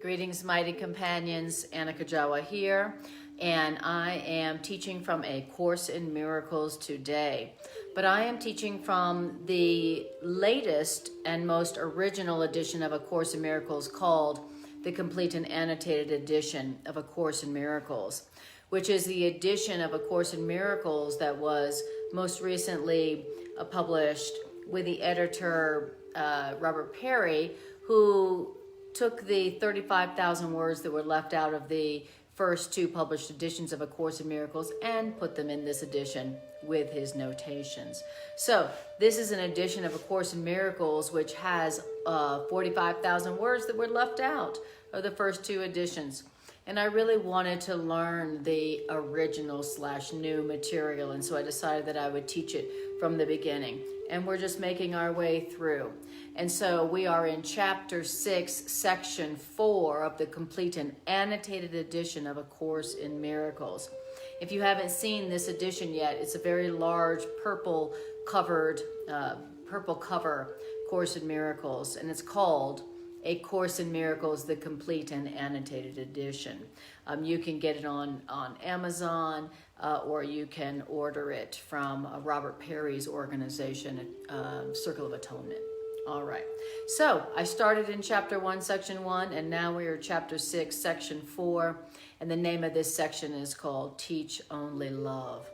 Greetings, mighty companions. Anna Kujawa here, and I am teaching from A Course in Miracles today. But I am teaching from the latest and most original edition of A Course in Miracles called the Complete and Annotated Edition of A Course in Miracles, which is the edition of A Course in Miracles that was most recently published with the editor Robert Perry, who took the 35,000 words that were left out of the first two published editions of A Course in Miracles and put them in this edition with his notations. So this is an edition of A Course in Miracles which has 45,000 words that were left out of the first two editions. And I really wanted to learn the original / new material, and so I decided that I would teach it from the beginning. And we're just making our way through. And so we are in Chapter 6, Section 4 of the Complete and Annotated Edition of A Course in Miracles. If you haven't seen this edition yet, it's a very large purple cover Course in Miracles, and it's called A Course in Miracles, the Complete and Annotated Edition. You can get it on Amazon, or you can order it from Robert Perry's organization, Circle of Atonement. All right. So I started in Chapter 1, Section 1, and now we are Chapter 6, Section 4, and the name of this section is called Teach Only Love.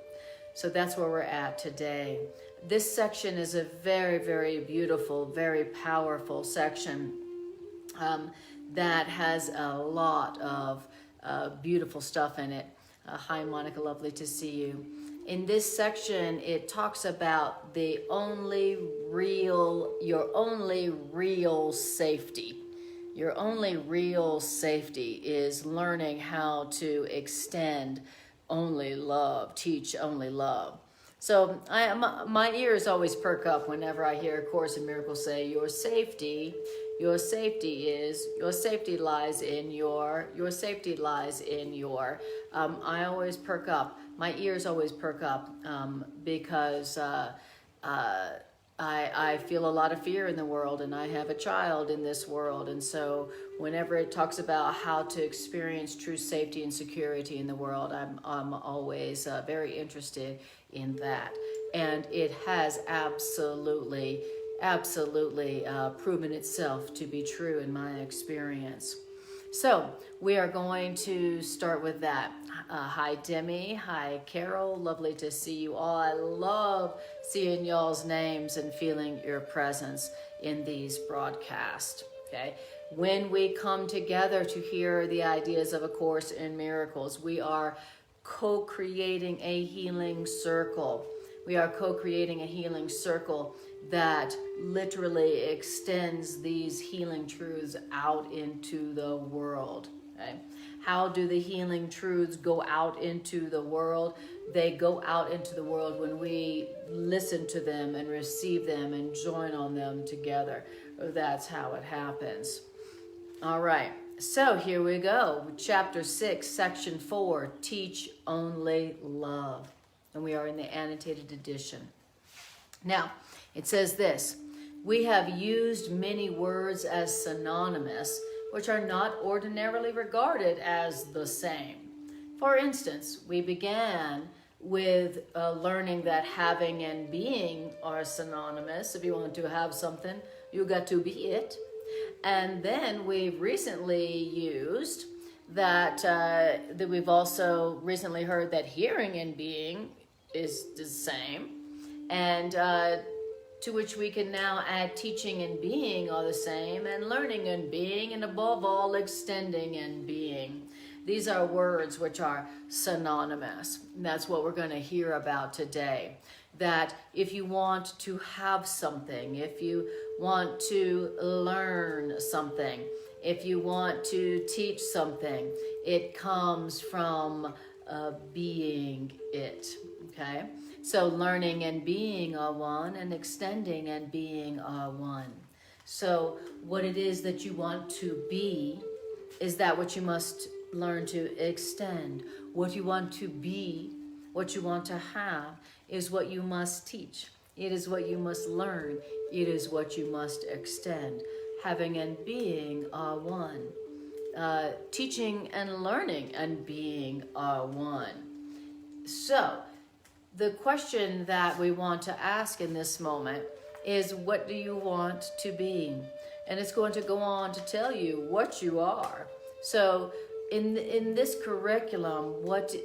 So that's where we're at today. This section is a very, very beautiful, very powerful section that has a lot of beautiful stuff in it. Hi, Monica, lovely to see you. In this section, it talks about your only real safety. Your only real safety is learning how to extend only love, teach only love. So my ears always perk up whenever I hear A Course in Miracles say your safety lies in your, I always perk up. My ears always perk up because I feel a lot of fear in the world, and I have a child in this world. And so whenever it talks about how to experience true safety and security in the world, I'm always very interested in that. And it has absolutely proven itself to be true in my experience. So we are going to start with that. Hi, Demi. Hi, Carol. Lovely to see you all. I love seeing y'all's names and feeling your presence in these broadcasts. Okay. When we come together to hear the ideas of A Course in Miracles, we are co-creating a healing circle. We are co-creating a healing circle that literally extends these healing truths out into the world. Okay? How do the healing truths go out into the world? They go out into the world when we listen to them and receive them and join on them together. That's how it happens. All right, so here we go. Chapter 6, Section 4, Teach Only Love. And we are in the annotated edition. Now, it says this: we have used many words as synonymous, which are not ordinarily regarded as the same. For instance, we began with learning that having and being are synonymous. If you want to have something, you got to be it. And then we've recently used that we've also recently heard that hearing and being is the same. And to which we can now add teaching and being are the same, and learning and being, and above all, extending and being. These are words which are synonymous. And that's what we're going to hear about today. That if you want to have something, if you want to learn something, if you want to teach something, it comes from being it. Okay? So learning and being are one, and extending and being are one. So what it is that you want to be is that what you must learn to extend. What you want to be, what you want to have, is what you must teach. It is what you must learn. It is what you must extend. Having and being are one. teaching and learning and being are one. So, the question that we want to ask in this moment is, what do you want to be? And it's going to go on to tell you what you are. So, in this curriculum, what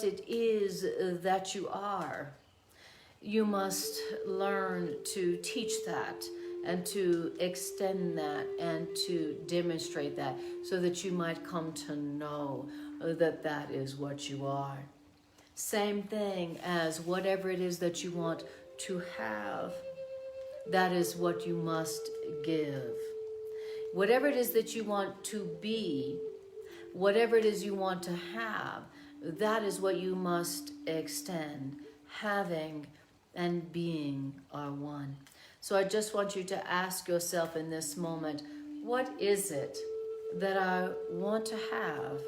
it is that you are, you must learn to teach that and to extend that and to demonstrate that, so that you might come to know that that is what you are. Same thing as whatever it is that you want to have, that is what you must give. Whatever it is that you want to be, whatever it is you want to have, that is what you must extend. Having and being are one. So I just want you to ask yourself in this moment, what is it that I want to have?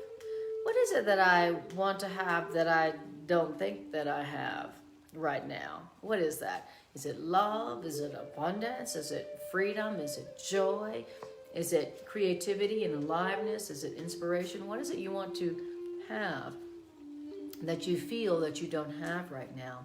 What is it that I want to have that I don't think that I have right now? What is that? Is it love? Is it abundance? Is it freedom? Is it joy? Is it creativity and aliveness? Is it inspiration? What is it you want to have that you feel that you don't have right now?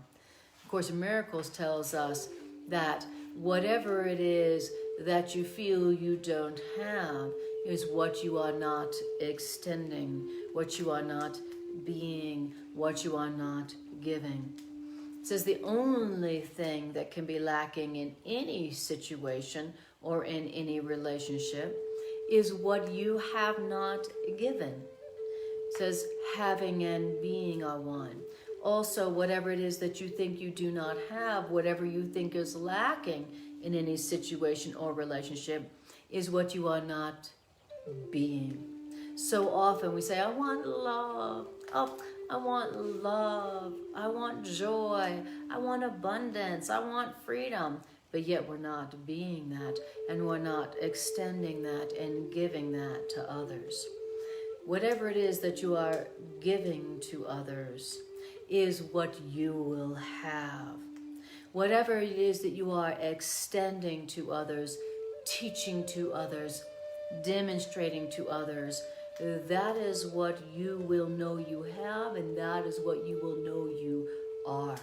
Of Course in Miracles tells us that whatever it is that you feel you don't have is what you are not extending, what you are not being, what you are not giving. It says the only thing that can be lacking in any situation or in any relationship is what you have not given. It says having and being are one. Also, whatever it is that you think you do not have, whatever you think is lacking in any situation or relationship, is what you are not being. So often we say, I want love. Oh, I want love. I want joy. I want abundance. I want freedom. But yet we're not being that, and we're not extending that and giving that to others. Whatever it is that you are giving to others is what you will have. Whatever it is that you are extending to others, teaching to others, demonstrating to others, that is what you will know you have, and that is what you will know you are.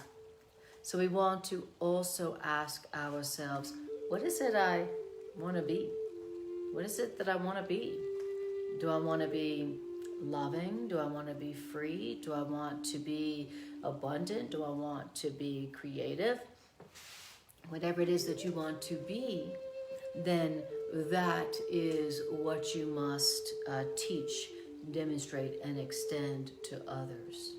So we want to also ask ourselves, what is it I want to be? What is it that I want to be? Do I want to be loving? Do I want to be free? Do I want to be abundant? Do I want to be creative? Whatever it is that you want to be, then that is what you must teach, demonstrate, and extend to others.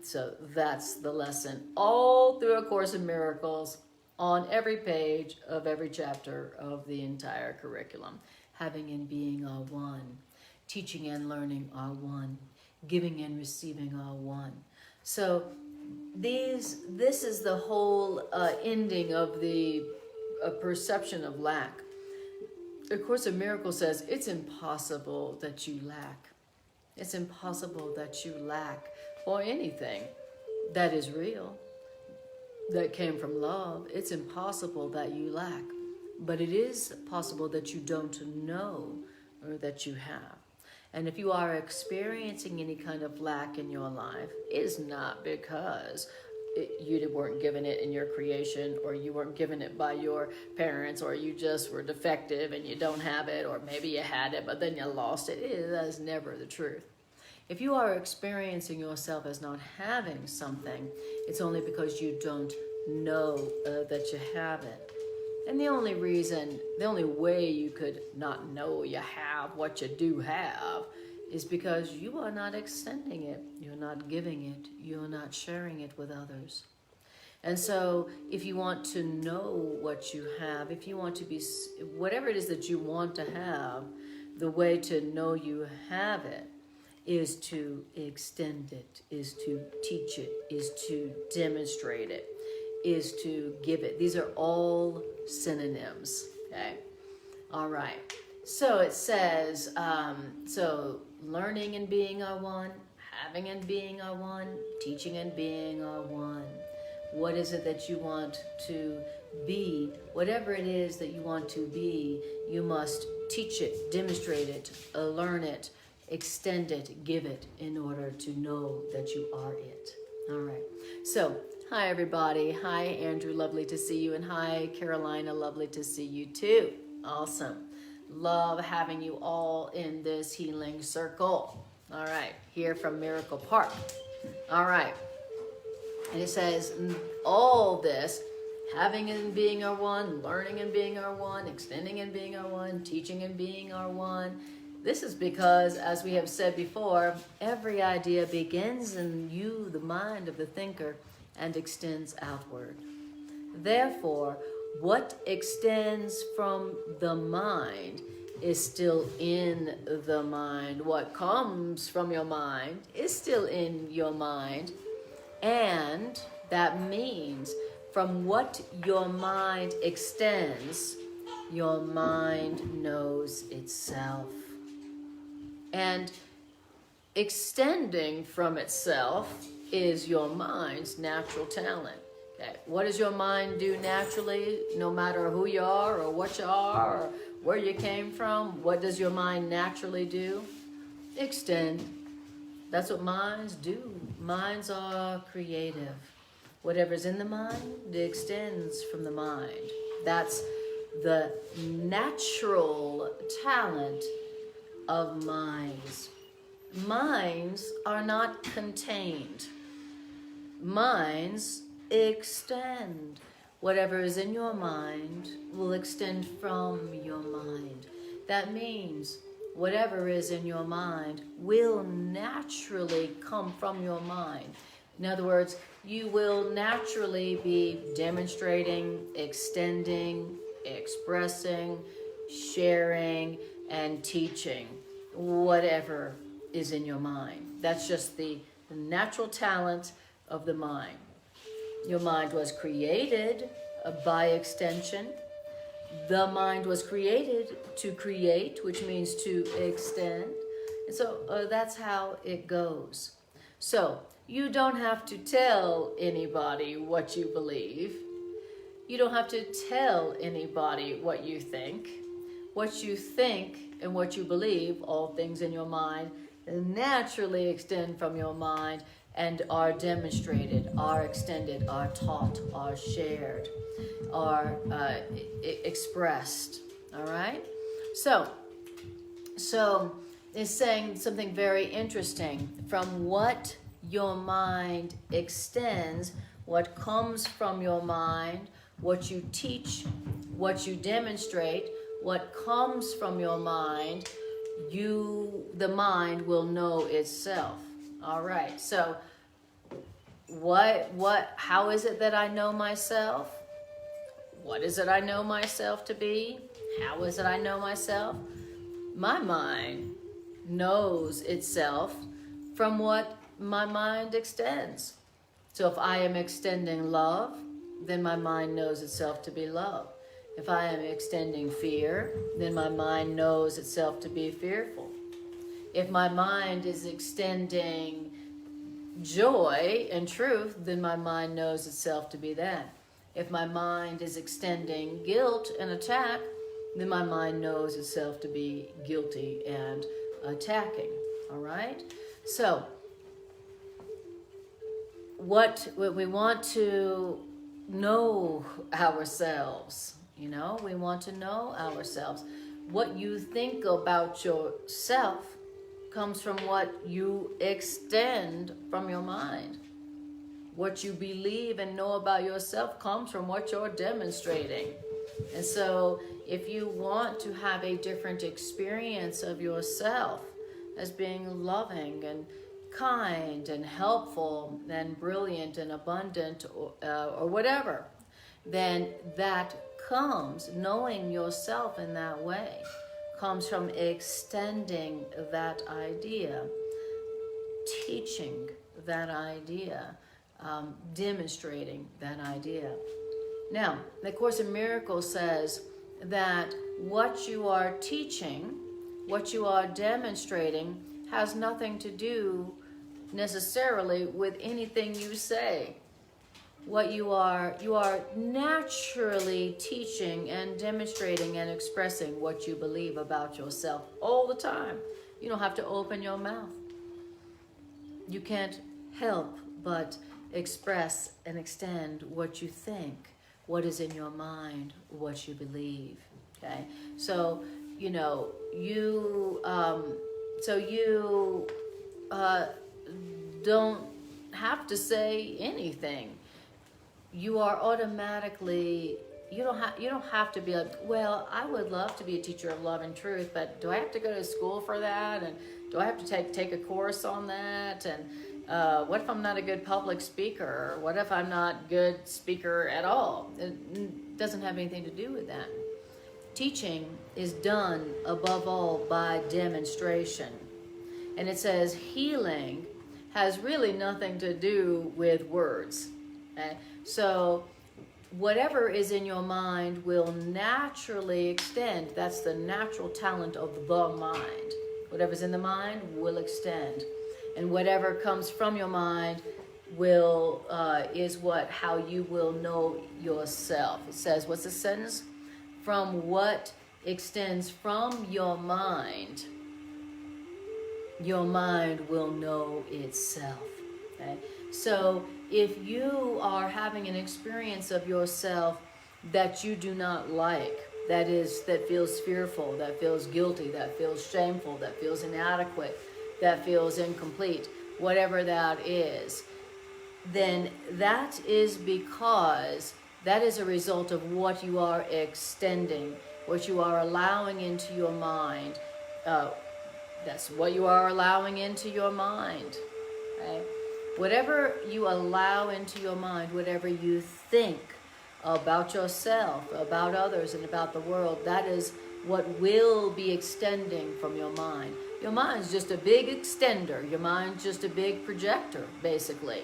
So that's the lesson all through A Course in Miracles, on every page of every chapter of the entire curriculum. Having and being are one. Teaching and learning are one. Giving and receiving are one. So this is the whole ending of the perception of lack. A Course in Miracles says it's impossible that you lack. It's impossible that you lack for anything that is real, that came from love. It's impossible that you lack. But it is possible that you don't know or that you have. And if you are experiencing any kind of lack in your life, it is not because you weren't given it in your creation, or you weren't given it by your parents, or you just were defective and you don't have it, or maybe you had it but then you lost it. That is never the truth. If you are experiencing yourself as not having something, it's only because you don't know that you have it. And the only way you could not know you have what you do have is because you are not extending it, you're not giving it, you're not sharing it with others. And so if you want to know what you have, if you want to be, whatever it is that you want to have, the way to know you have it is to extend it, is to teach it, is to demonstrate it, is to give it. These are all synonyms, okay? All right. So it says, so learning and being are one, having and being are one, teaching and being are one. What is it that you want to be? Whatever it is that you want to be, you must teach it, demonstrate it, learn it, extend it, give it in order to know that you are it. All right. So, hi everybody. Hi Andrew, lovely to see you. And hi Carolina, lovely to see you too. Awesome. Love having you all in this healing circle. All right. Here from Miracle Park. All right. And it says all this, having and being are one, learning and being are one, extending and being are one, teaching and being are one. This is because, as we have said before, every idea begins in you, the mind of the thinker, and extends outward. Therefore, what extends from the mind is still in the mind. What comes from your mind is still in your mind. And that means from what your mind extends, your mind knows itself. And extending from itself is your mind's natural talent. Okay. What does your mind do naturally, no matter who you are or what you are or where you came from? What does your mind naturally do? Extend. That's what minds do. Minds are creative. Whatever's in the mind, it extends from the mind. That's the natural talent of minds. Minds are not contained. Minds extend. Whatever is in your mind will extend from your mind. That means whatever is in your mind will naturally come from your mind. In other words, you will naturally be demonstrating, extending, expressing, sharing, and teaching whatever is in your mind. That's just the natural talent of the mind. Your mind was created by extension. The mind was created to create, which means to extend. And so that's how it goes. So you don't have to tell anybody what you believe. You don't have to tell anybody what you think. What you think and what you believe, all things in your mind, naturally extend from your mind and are demonstrated, are extended, are taught, are shared, are expressed. All right? So it's saying something very interesting. From what your mind extends, what comes from your mind, what you teach, what you demonstrate, what comes from your mind, the mind will know itself. All right. So how is it that I know myself? What is it I know myself to be? How is it I know myself? My mind knows itself from what my mind extends. So if I am extending love, then my mind knows itself to be love. If I am extending fear, then my mind knows itself to be fearful. If my mind is extending joy and truth, then my mind knows itself to be that. If my mind is extending guilt and attack, then my mind knows itself to be guilty and attacking. All right? So, what we want to know ourselves, we want to know ourselves. What you think about yourself comes from what you extend from your mind. What you believe and know about yourself comes from what you're demonstrating. And so if you want to have a different experience of yourself as being loving and kind and helpful and brilliant and abundant or whatever, then that comes, knowing yourself in that way, comes from extending that idea, teaching that idea, demonstrating that idea. Now, the Course in Miracles says that what you are teaching, what you are demonstrating, has nothing to do necessarily with anything you say. what you are naturally teaching and demonstrating and expressing what you believe about yourself all the time. You don't have to open your mouth. You can't help but express and extend what you think, what is in your mind, what you believe. Okay, so you know you don't have to say anything. You are automatically, you don't have to be like, well, I would love to be a teacher of love and truth, but do I have to go to school for that? And do I have to take a course on that? And what if I'm not a good public speaker? Or what if I'm not a good speaker at all? It doesn't have anything to do with that. Teaching is done above all by demonstration. And it says healing has really nothing to do with words. Okay? So whatever is in your mind will naturally extend. That's the natural talent of the mind. Whatever's in the mind will extend. And whatever comes from your mind will is how you will know yourself. It says, what's the sentence? From what extends from your mind will know itself. Okay? So if you are having an experience of yourself that you do not like, that feels fearful, that feels guilty, that feels shameful, that feels inadequate, that feels incomplete, whatever that is, then that is because that is a result of what you are extending, what you are allowing into your mind. That's what you are allowing into your mind. Okay? Whatever you allow into your mind, whatever you think about yourself, about others, and about the world, that is what will be extending from your mind. Your mind's just a big extender. Your mind's just a big projector, basically.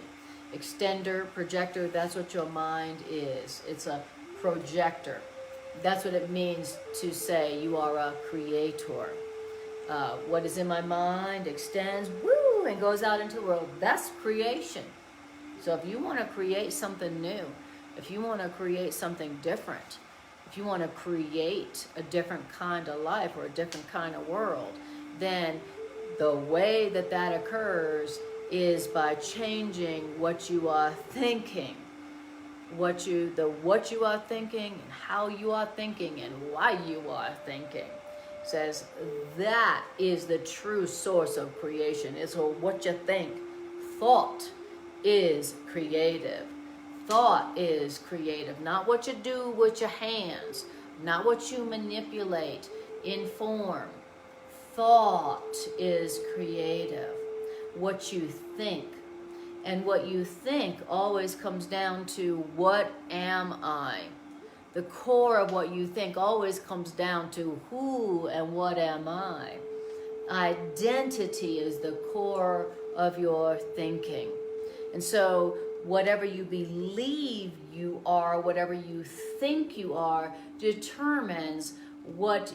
Extender, projector, that's what your mind is. It's a projector. That's what it means to say you are a creator. What is in my mind extends, woo, and goes out into the world. That's creation. So if you want to create something new, if you want to create something different, if you want to create a different kind of life or a different kind of world, then the way that occurs is by changing what you are thinking. What you are thinking and how you are thinking and why you are thinking. Says that is the true source of creation. It's what you think. Thought is creative. Thought is creative. Not what you do with your hands. Not what you manipulate, inform. Thought is creative. What you think. And what you think always comes down to, what am I? The core of what you think always comes down to, who and what am I? Identity is the core of your thinking. And so whatever you believe you are, whatever you think you are, determines what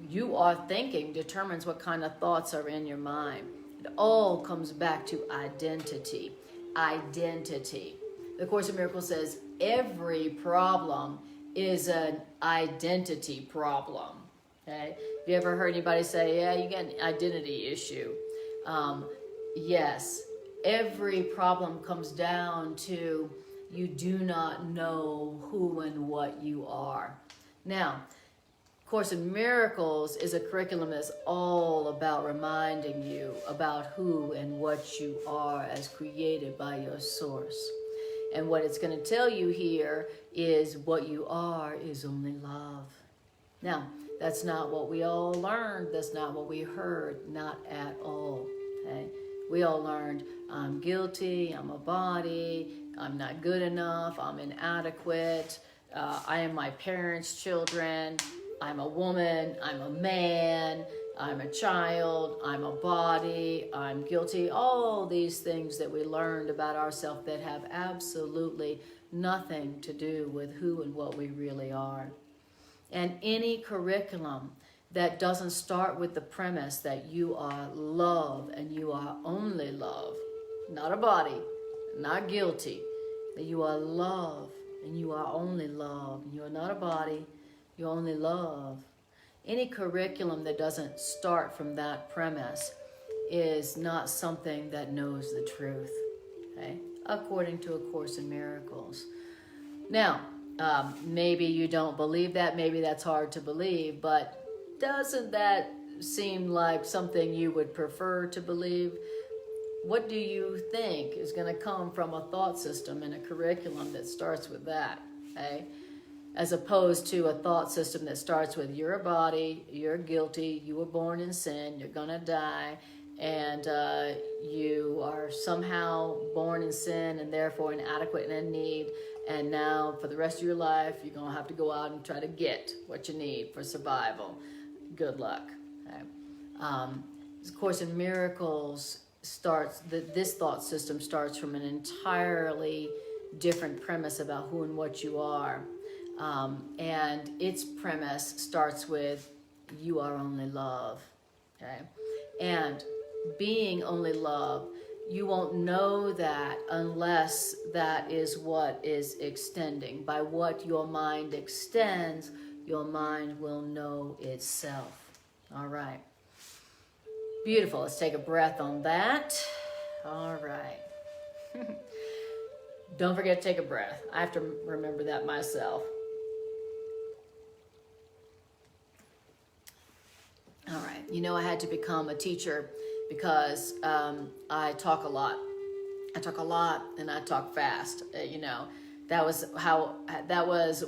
you are thinking, determines what kind of thoughts are in your mind. It all comes back to identity. Identity. The Course in Miracles says every problem is an identity problem. Okay? Have you ever heard anybody say, yeah, you got an identity issue? Yes. Every problem comes down to you do not know who and what you are. Now, Course in Miracles is a curriculum that's all about reminding you about who and what you are as created by your source. And what it's going to tell you here is what you are is only love. Now, that's not what we all learned. That's not what we heard. Not at all. Okay? We all learned, I'm guilty, I'm a body, I'm not good enough, I'm inadequate, I am my parents' children, I'm a woman, I'm a man, I'm a child, I'm a body, I'm guilty. All these things that we learned about ourselves that have absolutely nothing to do with who and what we really are. And any curriculum that doesn't start with the premise that you are love and you are only love, not a body, not guilty, that you are love, and you are only love. You are not a body, you only love. Any curriculum that doesn't start from that premise is not something that knows the truth, okay? According to A Course in Miracles. Now, maybe you don't believe that, maybe that's hard to believe, but doesn't that seem like something you would prefer to believe? What do you think is going to come from a thought system and a curriculum that starts with that, okay? As opposed to a thought system that starts with you're a body, you're guilty, you were born in sin, you're going to die, and you are somehow born in sin and therefore inadequate and in need, and now for the rest of your life you're going to have to go out and try to get what you need for survival. Good luck. Okay? Of Course in Miracles this thought system starts from an entirely different premise about who and what you are. And its premise starts with you are only love, okay? And being only love, you won't know that unless that is what is extending. By what your mind extends, your mind will know itself. All right. Beautiful. Let's take a breath on that. All right. Don't forget to take a breath. I have to remember that myself. All right. You know, I had to become a teacher because I talk a lot. I talk a lot and I talk fast. You know, that was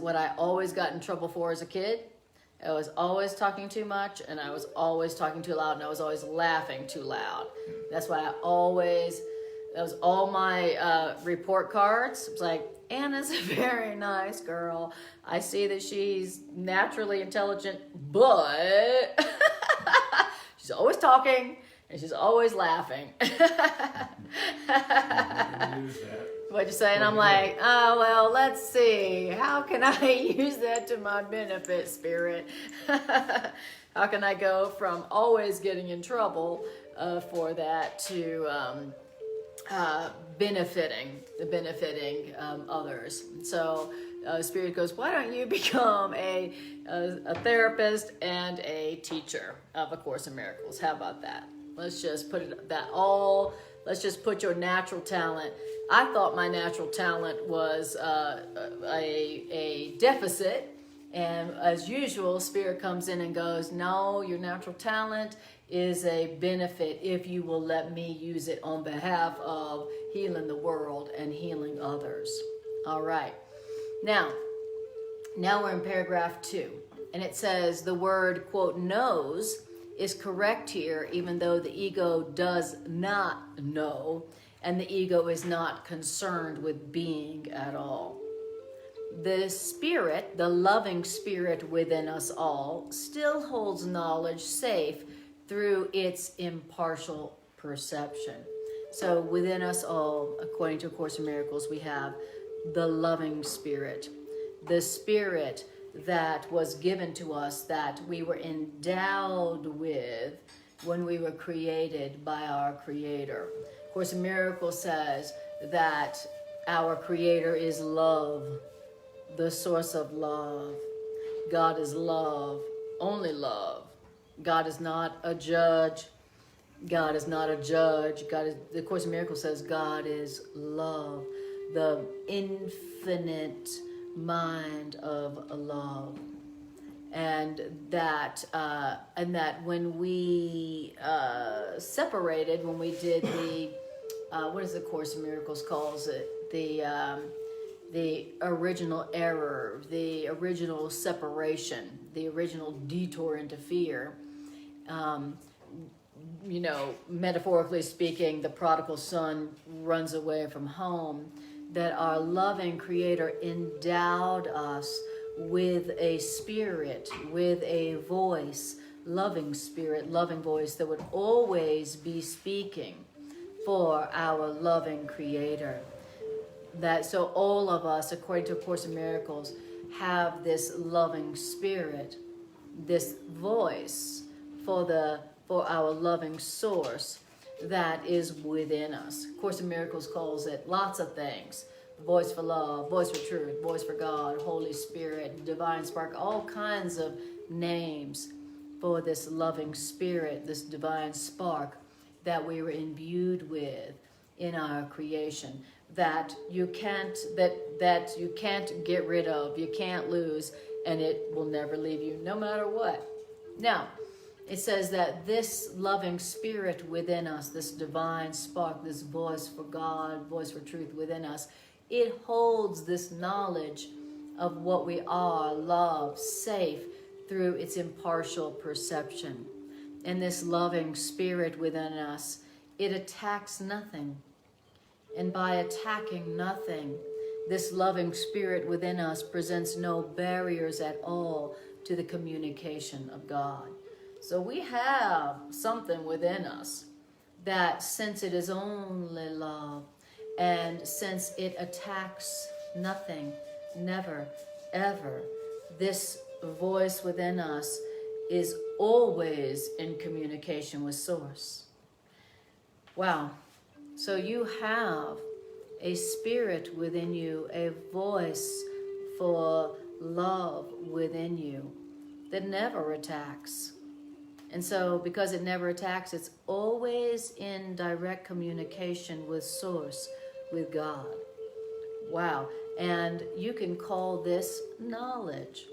what I always got in trouble for as a kid. I was always talking too much, and I was always talking too loud, and I was always laughing too loud. That's why that was all my report cards. It was like, Anna's a very nice girl. I see that she's naturally intelligent, but she's always talking, and she's always laughing. What'd you say? And I'm like, oh, well, let's see. How can I use that to my benefit, Spirit? How can I go from always getting in trouble for that to benefiting others? So Spirit goes, why don't you become a therapist and a teacher of A Course in Miracles? How about that? Let's just let's just put your natural talent. I thought my natural talent was a deficit, and as usual, Spirit comes in and goes, no, your natural talent is a benefit if you will let me use it on behalf of healing the world and healing others. All right. Now we're in paragraph 2, and it says the word, quote, knows is correct here, even though the ego does not know, and the ego is not concerned with being at all. The spirit, the loving spirit within us all, still holds knowledge safe through its impartial perception. So within us all, according to A Course in Miracles, we have the loving spirit, the spirit that was given to us, that we were endowed with when we were created by our Creator. Of Course in Miracles says that our Creator is love, the source of love. God is love, only love. God is not a judge. God is not a judge. The Course in Miracles says God is love, the infinite mind of love. And that when we separated, when we did the what is the Course in Miracles calls it, the original error, the original separation, the original detour into fear, you know, metaphorically speaking, the prodigal son runs away from home, that our loving Creator endowed us with a spirit, with a voice, loving spirit, loving voice that would always be speaking for our loving Creator. That so all of us, according to A Course in Miracles, have this loving spirit, this voice for our loving source that is within us. A Course in Miracles calls it lots of things, voice for love, voice for truth, voice for God, Holy Spirit, divine spark, all kinds of names for this loving spirit, this divine spark that we were imbued with in our creation, that you can't get rid of, you can't lose, and it will never leave you no matter what. Now, it says that this loving spirit within us, this divine spark, this voice for God, voice for truth within us, it holds this knowledge of what we are, love, safe, through its impartial perception. And this loving spirit within us, it attacks nothing. And by attacking nothing, this loving spirit within us presents no barriers at all to the communication of God. So we have something within us that, since it is only love, and since it attacks nothing, never, ever, this voice within us is always in communication with Source. Wow. So you have a spirit within you, a voice for love within you that never attacks. And so because it never attacks, it's always in direct communication with Source, with God. Wow. And you can call this knowledge.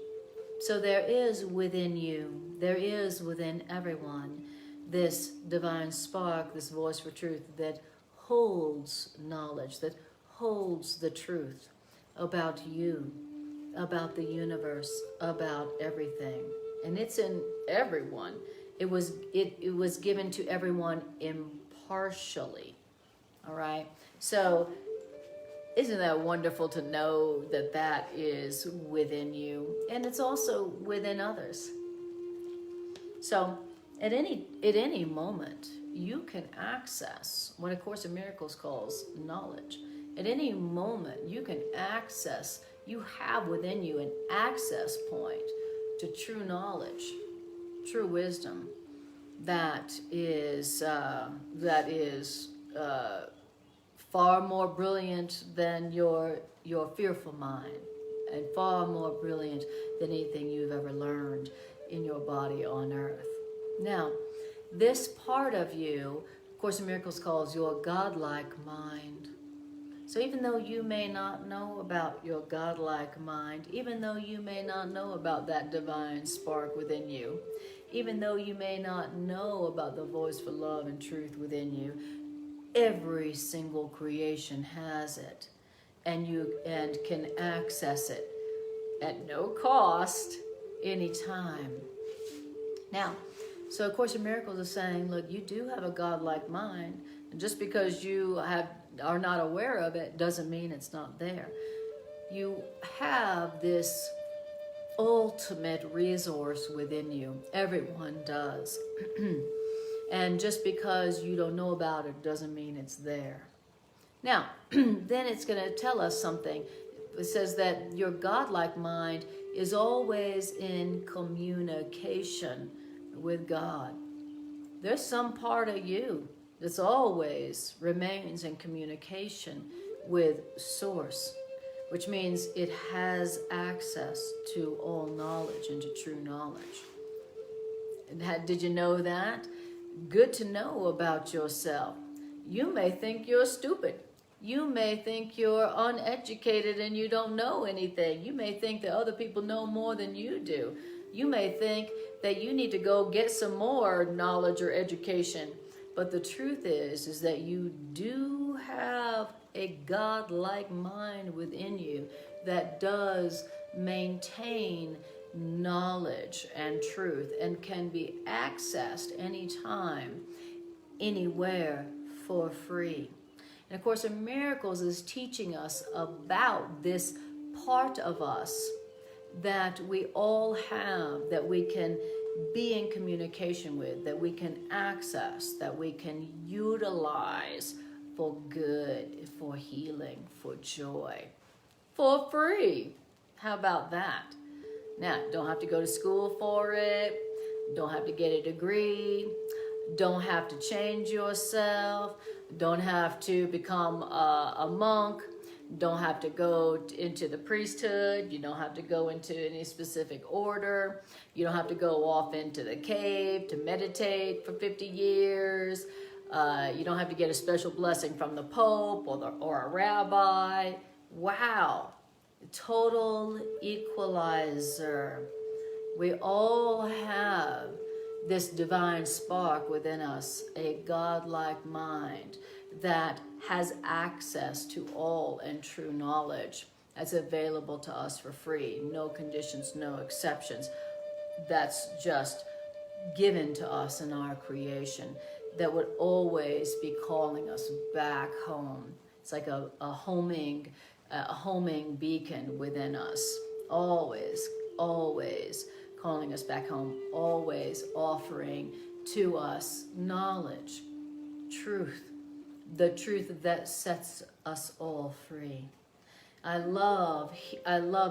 So there is within you, there is within everyone, this divine spark, this voice for truth that holds knowledge, that holds the truth about you, about the universe, about everything. And it's in everyone. It was given to everyone impartially. All right? So isn't that wonderful to know that that is within you? And it's also within others. So at any moment, you can access what A Course in Miracles calls knowledge. At any moment, you can access, you have within you an access point to true knowledge, true wisdom that is far more brilliant than your fearful mind, and far more brilliant than anything you've ever learned in your body on earth. Now, this part of you, Course in Miracles calls your godlike mind. So even though you may not know about your godlike mind, even though you may not know about that divine spark within you, even though you may not know about the voice for love and truth within you, every single creation has it, and can access it at no cost, anytime. Now, so A Course in Miracles is saying, look, you do have a godlike mind, and just because you are not aware of it doesn't mean it's not there. You have this ultimate resource within you. Everyone does. And just because you don't know about it doesn't mean it's there. Now, then it's going to tell us something. It says that your godlike mind is always in communication with God. There's some part of you that's always remains in communication with Source, which means it has access to all knowledge and to true knowledge. And did you know that? Good to know about yourself. You may think you're stupid. You may think you're uneducated and you don't know anything. You may think that other people know more than you do. You may think that you need to go get some more knowledge or education. But the truth is that you do have a godlike mind within you that does maintain knowledge and truth and can be accessed anytime, anywhere, for free. And of course, A Miracles is teaching us about this part of us that we all have, that we can be in communication with, that we can access, that we can utilize for good, for healing, for joy, for free. How about that? Now, don't have to go to school for it, don't have to get a degree, don't have to change yourself, don't have to become a monk, You don't have to go into the priesthood. You don't have to go into any specific order. You don't have to go off into the cave to meditate for 50 years. You don't have to get a special blessing from the Pope or a rabbi. Wow. Total equalizer. We all have this divine spark within us, a godlike mind that has access to all and true knowledge that's available to us for free. No conditions, no exceptions. That's just given to us in our creation, that would always be calling us back home. It's like a homing beacon within us, always calling us back home, always offering to us knowledge, truth, the truth that sets us all free. I love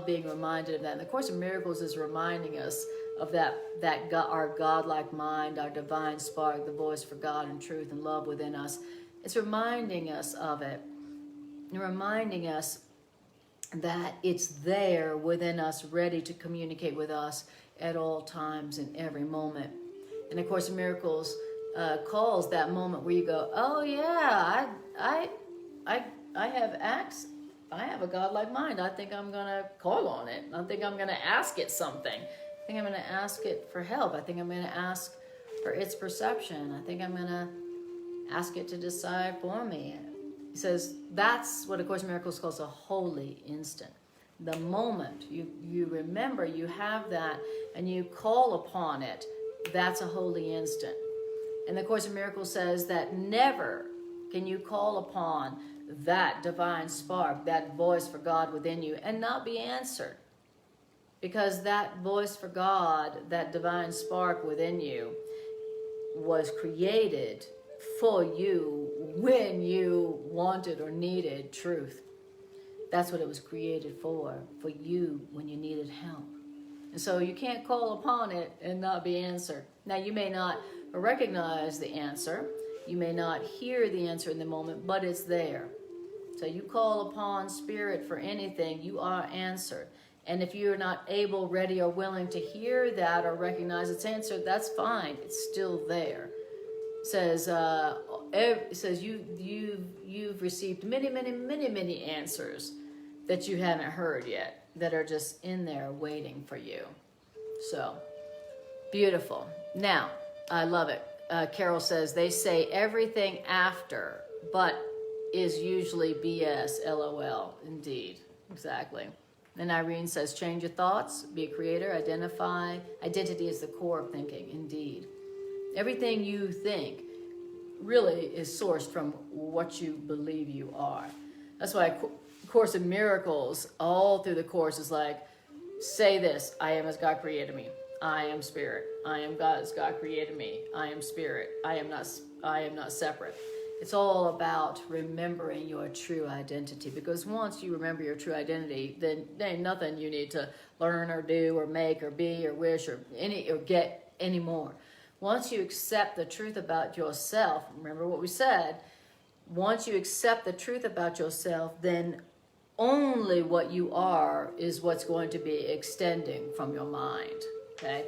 being reminded of that. And the Course in Miracles is reminding us of that God, our godlike mind, our divine spark, the voice for God and truth and love within us. It's reminding us of it, and reminding us that it's there within us, ready to communicate with us at all times in every moment. And of course, Miracles calls that moment where you go, oh yeah, I have a godlike mind. I think I'm gonna call on it. I think I'm gonna ask it something. I think I'm gonna ask it for help. I think I'm gonna ask for its perception. I think I'm gonna ask it to decide for me. He says that's what A Course in Miracles calls a holy instant. The moment you remember you have that and you call upon it, that's a holy instant. And the Course in Miracles says that never can you call upon that divine spark, that voice for God within you, and not be answered. Because that voice for God, that divine spark within you, was created for you when you wanted or needed truth. That's what it was created for you when you needed help. And so you can't call upon it and not be answered. Now, you may not recognize the answer. You may not hear the answer in the moment, but it's there. So you call upon Spirit for anything, you are answered. And if you're not able, ready, or willing to hear that or recognize its answer, that's fine. It's still there. It says you've received many answers that you haven't heard yet, that are just in there waiting for you. So beautiful. Now, I love it. Carol says they say everything after, but is usually BS. LOL. Indeed, exactly. And Irene says, change your thoughts, be a creator, identify. Identity is the core of thinking, indeed. Everything you think really is sourced from what you believe you are. That's why Course in Miracles, all through the Course, is like, say this, I am as God created me. I am spirit. I am God as God created me. I am spirit. I am not separate. It's all about remembering your true identity, because once you remember your true identity, then there ain't nothing you need to learn or do or make or be or wish or get anymore. Once you accept the truth about yourself, remember what we said, once you accept the truth about yourself, then only what you are is what's going to be extending from your mind, okay?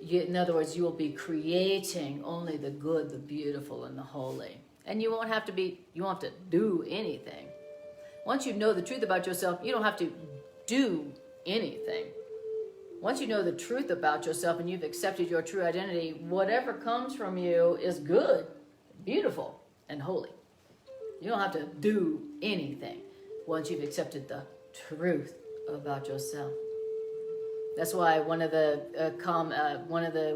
In other words, you will be creating only the good, the beautiful, and the holy. And you won't have to do anything. Once you know the truth about yourself, you don't have to do anything. Once you know the truth about yourself and you've accepted your true identity, whatever comes from you is good, beautiful, and holy. You don't have to do anything once you've accepted the truth about yourself. That's why one of the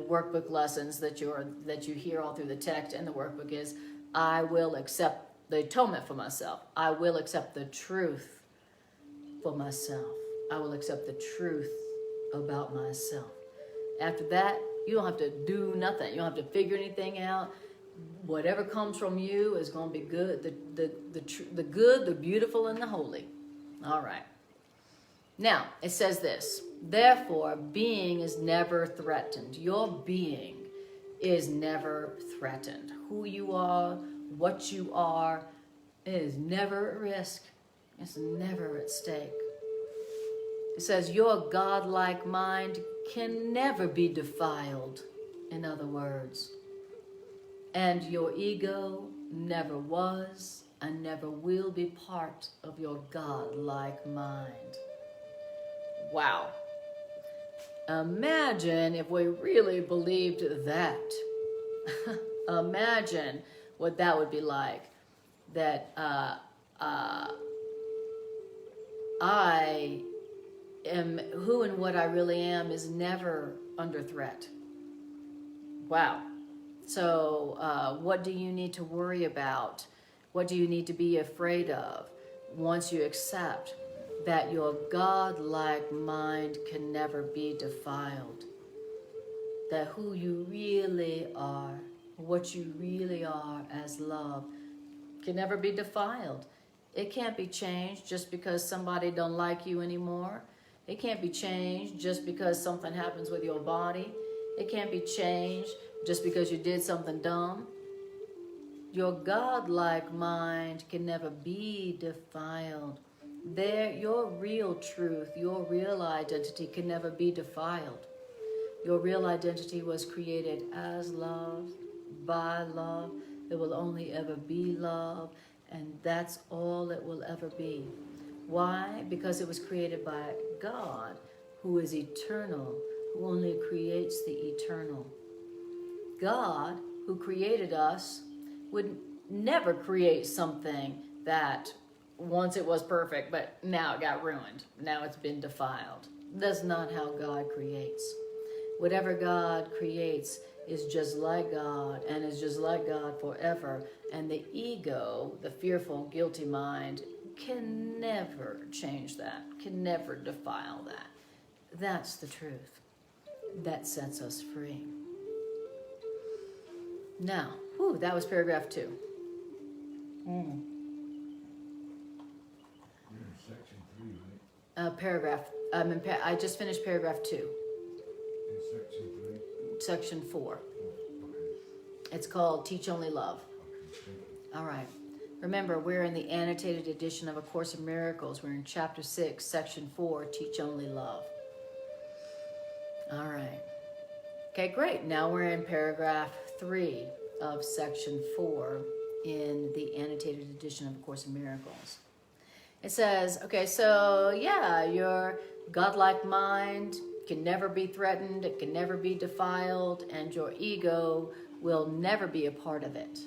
workbook lessons that you hear all through the text and the workbook is, I will accept the atonement for myself. I will accept the truth for myself. I will accept the truth about myself. After that, you don't have to do nothing. You don't have to figure anything out. Whatever comes from you is going to be good. The good, the beautiful, and the holy. All right. Now, it says this. Therefore, being is never threatened. Your being is never threatened. Who you are, what you are, is never at risk. It's never at stake. It says your godlike mind can never be defiled, in other words. And your ego never was and never will be part of your godlike mind. Wow. Imagine if we really believed that. Imagine what that would be like. That I am who and what I really am is never under threat. Wow. So what do you need to worry about? What do you need to be afraid of once you accept that your godlike mind can never be defiled? That who you really are, what you really are as love, can never be defiled. It can't be changed just because somebody don't like you anymore. It can't be changed just because something happens with your body. It can't be changed just because you did something dumb. Your godlike mind can never be defiled. Your real truth, your real identity can never be defiled. Your real identity was created as love, by love. It will only ever be love, and that's all it will ever be. Why? Because it was created by God, who is eternal, who only creates the eternal. God, who created us, would never create something that once it was perfect, but now it got ruined. Now it's been defiled. That's not how God creates. Whatever God creates is just like God and is just like God forever. And the ego, the fearful, guilty mind, can never change that, can never defile that. That's the truth. That sets us free. Now, that was paragraph 2. You're in section 3, right? Paragraph, I just finished paragraph 2. In section 3? Section 4. Oh, okay. It's called Teach Only Love. Okay, thank you. All right. Remember, we're in the annotated edition of A Course in Miracles. We're in chapter 6, section 4, Teach Only Love. All right. Okay, great. Now we're in paragraph 3 of section 4 in the annotated edition of A Course in Miracles. It says, okay, so yeah, your godlike mind can never be threatened, it can never be defiled, and your ego will never be a part of it.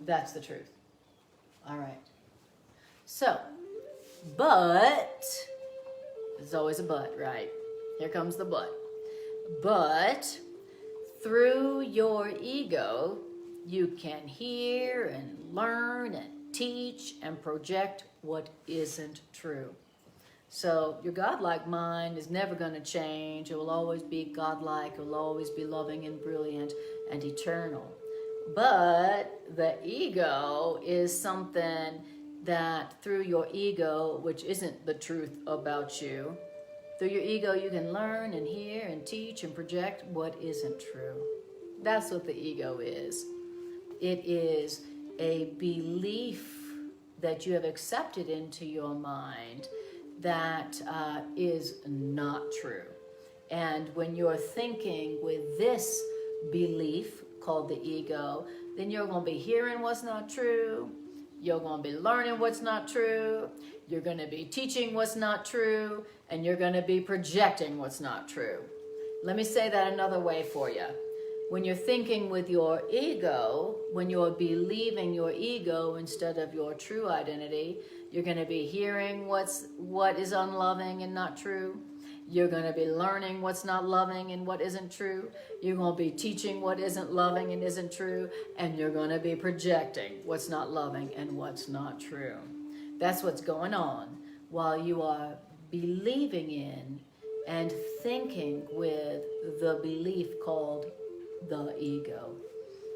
That's the truth. All right. So, but, there's always a but, right? Here comes the but. But, through your ego, you can hear and learn and teach and project what isn't true. So your godlike mind is never going to change. It will always be godlike. It will always be loving and brilliant and eternal. But the ego is something that through your ego, which isn't the truth about you, through your ego you can learn and hear and teach and project what isn't true. That's what the ego is. It is a belief that you have accepted into your mind that is not true. And when you're thinking with this belief called the ego, then you're going to be hearing what's not true. You're going to be learning what's not true. You're going to be teaching what's not true. And you're going to be projecting what's not true. Let me say that another way for you. When you're thinking with your ego, when you're believing your ego instead of your true identity, you're going to be hearing what is unloving and not true. You're going to be learning what's not loving and what isn't true. You're going to be teaching what isn't loving and isn't true. And you're going to be projecting what's not loving and what's not true. That's what's going on while you are believing in and thinking with the belief called the ego.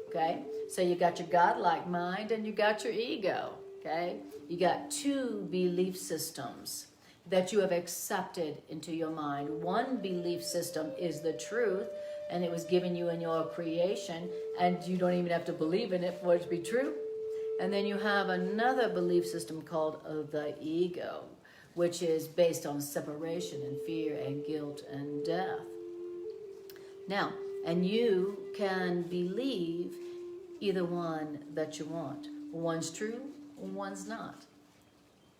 Okay? So you got your godlike mind and you got your ego. Okay? You got two belief systems that you have accepted into your mind. One belief system is the truth, and it was given you in your creation, and you don't even have to believe in it for it to be true. And then you have another belief system called the ego, which is based on separation and fear and guilt and death. Now, and you can believe either one that you want. One's true, one's not.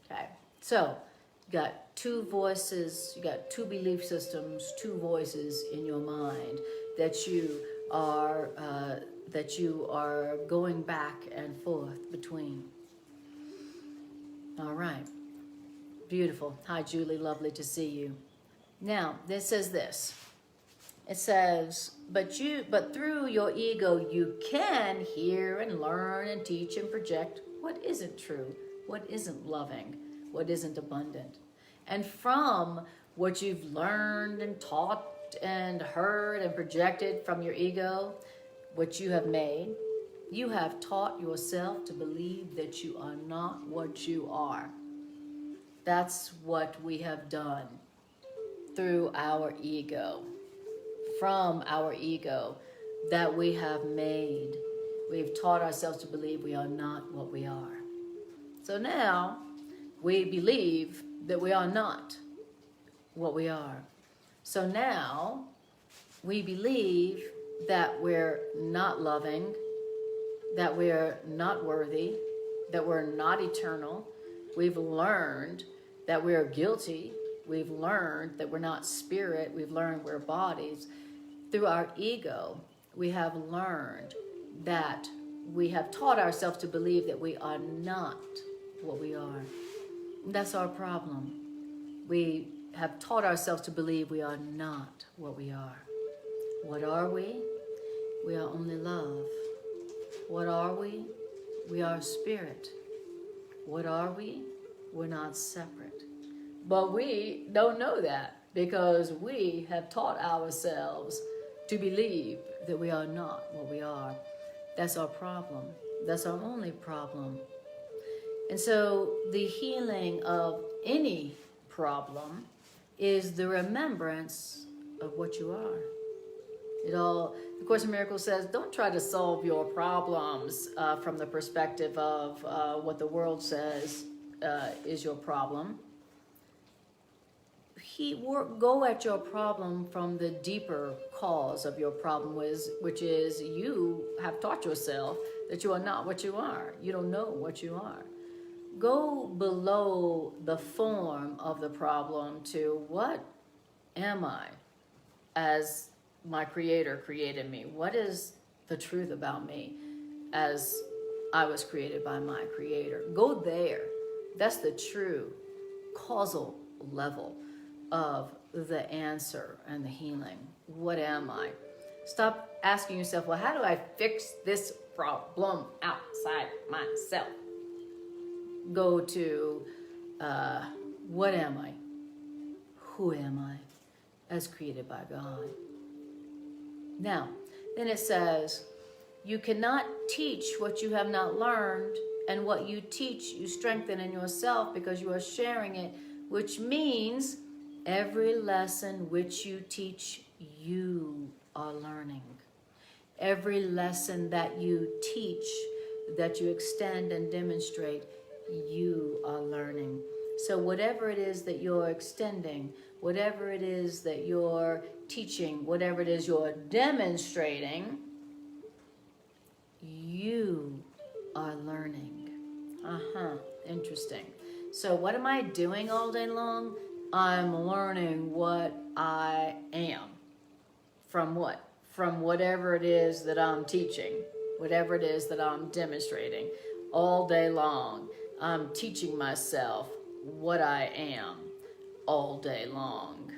Okay, so you got two voices, you got two belief systems, two voices in your mind that you are going back and forth between. All right, beautiful. Hi, Julie, lovely to see you. Now, this says this. It says, but through your ego, you can hear and learn and teach and project what isn't true, what isn't loving, what isn't abundant. And from what you've learned and taught and heard and projected from your ego, what you have made, you have taught yourself to believe that you are not what you are. That's what we have done through our ego. From our ego that we have made. We've taught ourselves to believe we are not what we are. So now we believe that we are not what we are. So now we believe that we're not loving, that we're not worthy, that we're not eternal. We've learned that we're guilty. We've learned that we're not spirit. We've learned we're bodies. Through our ego, we have learned that we have taught ourselves to believe that we are not what we are. That's our problem. We have taught ourselves to believe we are not what we are. What are we? We are only love. What are we? We are spirit. What are we? We're not separate. But we don't know that because we have taught ourselves to believe that we are not what we are. That's our problem. That's our only problem. And so the healing of any problem is the remembrance of what you are. The Course in Miracles says, don't try to solve your problems from the perspective of what the world says is your problem. Go at your problem from the deeper cause of your problem, which is you have taught yourself that you are not what you are. You don't know what you are. Go below the form of the problem to what am I as my Creator created me? What is the truth about me as I was created by my Creator? Go there. That's the true causal level of the answer and the healing. What am I? Stop asking yourself, well, how do I fix this problem outside myself? Go to, what am I? Who am I? As created by God. Now, then it says, you cannot teach what you have not learned, and what you teach you strengthen in yourself because you are sharing it, which means every lesson which you teach, you are learning. Every lesson that you teach, that you extend and demonstrate, you are learning. So whatever it is that you're extending, whatever it is that you're teaching, whatever it is you're demonstrating, you are learning. Interesting. So what am I doing all day long? I'm learning what I am. From what? From whatever it is that I'm teaching, whatever it is that I'm demonstrating. All day long, I'm teaching myself what I am all day long.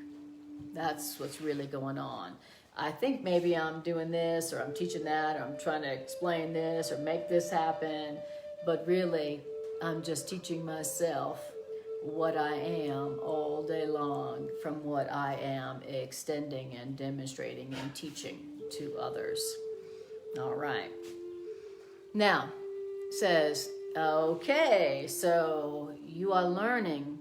That's what's really going on. I think maybe I'm doing this, or I'm teaching that, or I'm trying to explain this, or make this happen, but really, I'm just teaching myself what I am all day long from what I am extending and demonstrating and teaching to others. All right. Now, it says, okay, so you are learning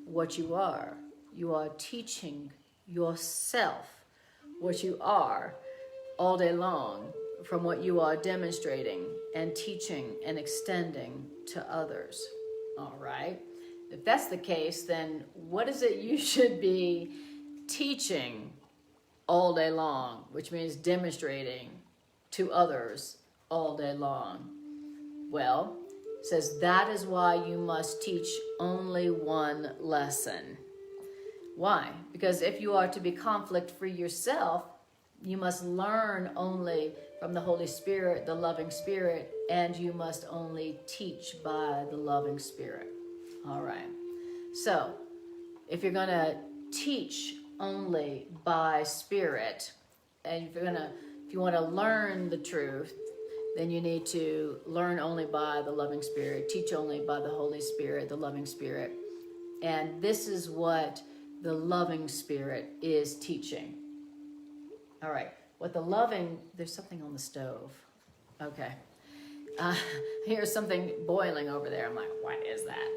what you are. You are teaching yourself what you are all day long from what you are demonstrating and teaching and extending to others. All right. If that's the case, then what is it you should be teaching all day long, which means demonstrating to others all day long? Well, it says that is why you must teach only one lesson. Why? Because if you are to be conflict-free yourself, you must learn only from the Holy Spirit, the loving Spirit, and you must only teach by the loving Spirit. All right. So, if you're going to teach only by Spirit, and if you want to learn the truth, then you need to learn only by the loving Spirit, teach only by the Holy Spirit, the loving Spirit. And this is what the loving Spirit is teaching. All right. There's something on the stove. Okay. Here's something boiling over there. I'm like, what is that?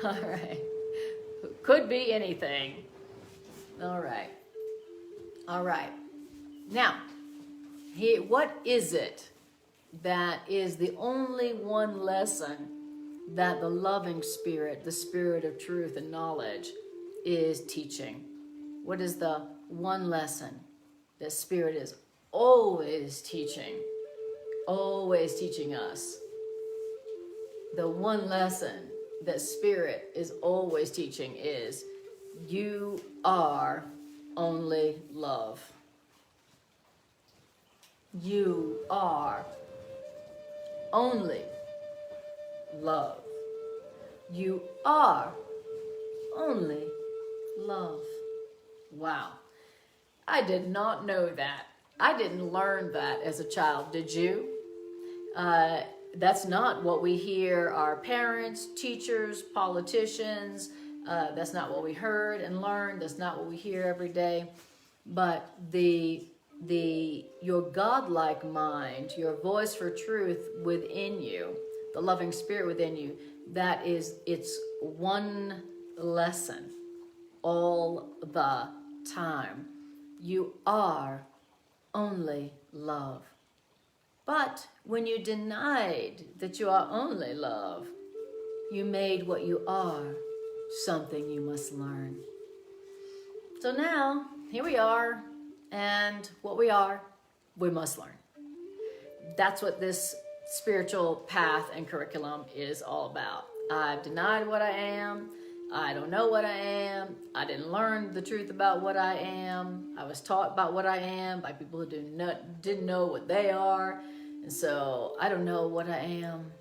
All right. Could be anything. All right. All right. Now, what is it that is the only one lesson that the loving Spirit, the Spirit of truth and knowledge, is teaching? What is the one lesson that Spirit is always teaching us? The one lesson that Spirit is always teaching is, you are only love. You are only love. You are only love. Wow. I did not know that. I didn't learn that as a child. Did you? That's not what we hear our parents, teachers, politicians. That's not what we heard and learned. That's not what we hear every day. But your godlike mind, your voice for truth within you, the loving Spirit within you, it's one lesson all the time. You are only love. But when you denied that you are only love, you made what you are something you must learn. So now, here we are, and what we are, we must learn. That's what this spiritual path and curriculum is all about. I've denied what I am. I don't know what I am. I didn't learn the truth about what I am. I was taught about what I am by people who didn't know what they are. And so I don't know what I am.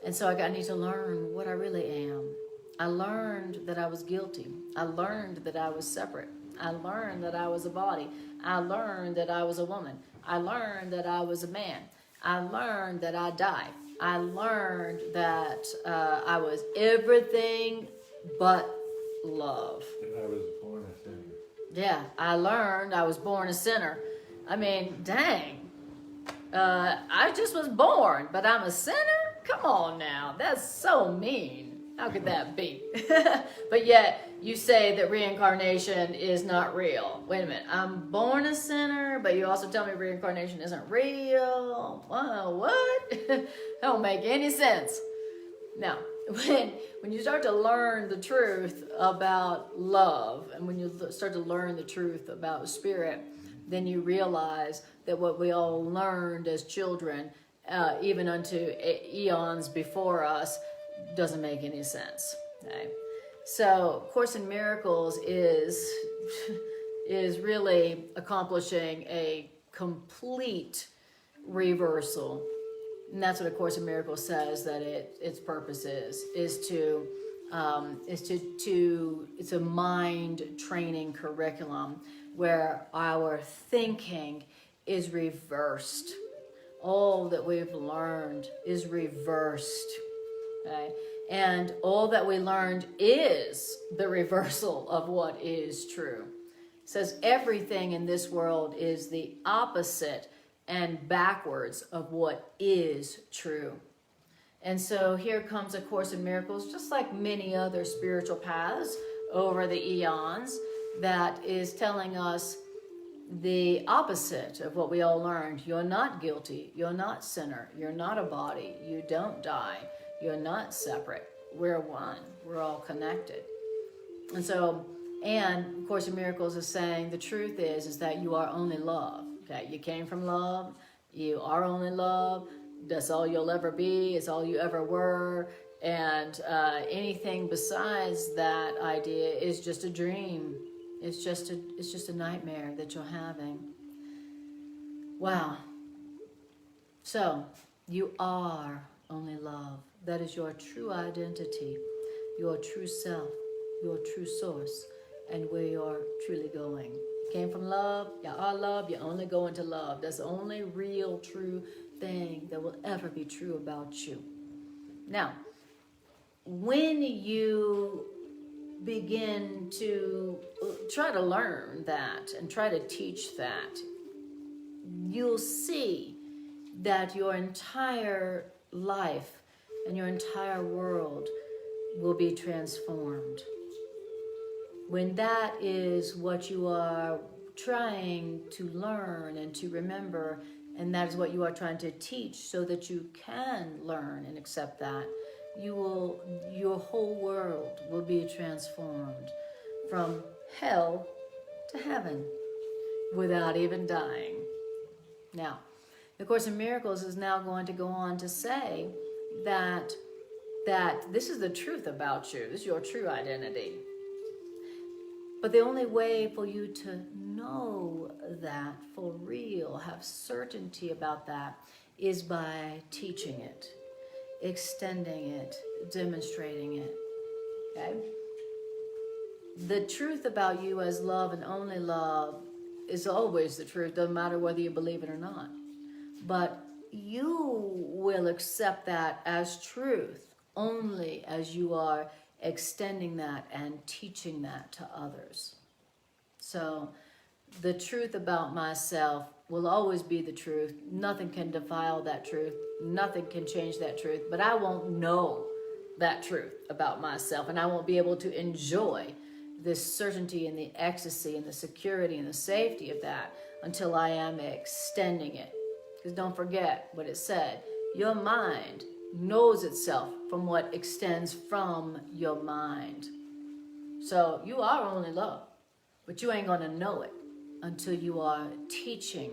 And so I need to learn what I really am. I learned that I was guilty. I learned that I was separate. I learned that I was a body. I learned that I was a woman. I learned that I was a man. I learned that I died. I learned that I was everything but love. And I was born a sinner. Yeah, I learned I was born a sinner. I mean, dang. I just was born, but I'm a sinner? Come on now. That's so mean. How could that be? But yet, you say that reincarnation is not real. Wait a minute. I'm born a sinner, but you also tell me reincarnation isn't real. Wow, what? That don't make any sense. Now, when you start to learn the truth about love, and when you start to learn the truth about Spirit, then you realize that what we all learned as children, even unto eons before us, doesn't make any sense. Okay? So, Course in Miracles is really accomplishing a complete reversal. And that's what A Course in Miracles says that its purpose is it's a mind training curriculum where our thinking is reversed. All that we've learned is reversed. Okay? And all that we learned is the reversal of what is true. It says everything in this world is the opposite and backwards of what is true. And so here comes A Course in Miracles, just like many other spiritual paths over the eons, that is telling us the opposite of what we all learned. You're not guilty. You're not sinner. You're not a body. You don't die. You're not separate. We're one. We're all connected. And so, and of course in Miracles is saying the truth is that you are only love. Okay, you came from love. You are only love. That's all you'll ever be. It's all you ever were. And anything besides that idea is just a dream. It's just a nightmare that you're having. Wow. So you are only love. That is your true identity, your true self, your true source, and where you're truly going. You came from love. You are love. You only go into love. That's the only real, true thing that will ever be true about you. Now, when you begin to try to learn that and try to teach that, you'll see that your entire life and your entire world will be transformed. When that is what you are trying to learn and to remember, and that is what you are trying to teach so that you can learn and accept that, your whole world will be transformed from hell to heaven without even dying. Now, the Course in Miracles is now going to go on to say that this is the truth about you. This is your true identity. But the only way for you to know that for real, have certainty about that, is by teaching it, extending it, demonstrating it. Okay? The truth about you as love and only love is always the truth, doesn't matter whether you believe it or not. But you will accept that as truth only as you are extending that and teaching that to others. So the truth about myself will always be the truth. Nothing can defile that truth. Nothing can change that truth. But I won't know that truth about myself, and I won't be able to enjoy this certainty and the ecstasy and the security and the safety of that until I am extending it. Because don't forget what it said. Your mind knows itself from what extends from your mind. So you are only love, but you ain't going to know it until you are teaching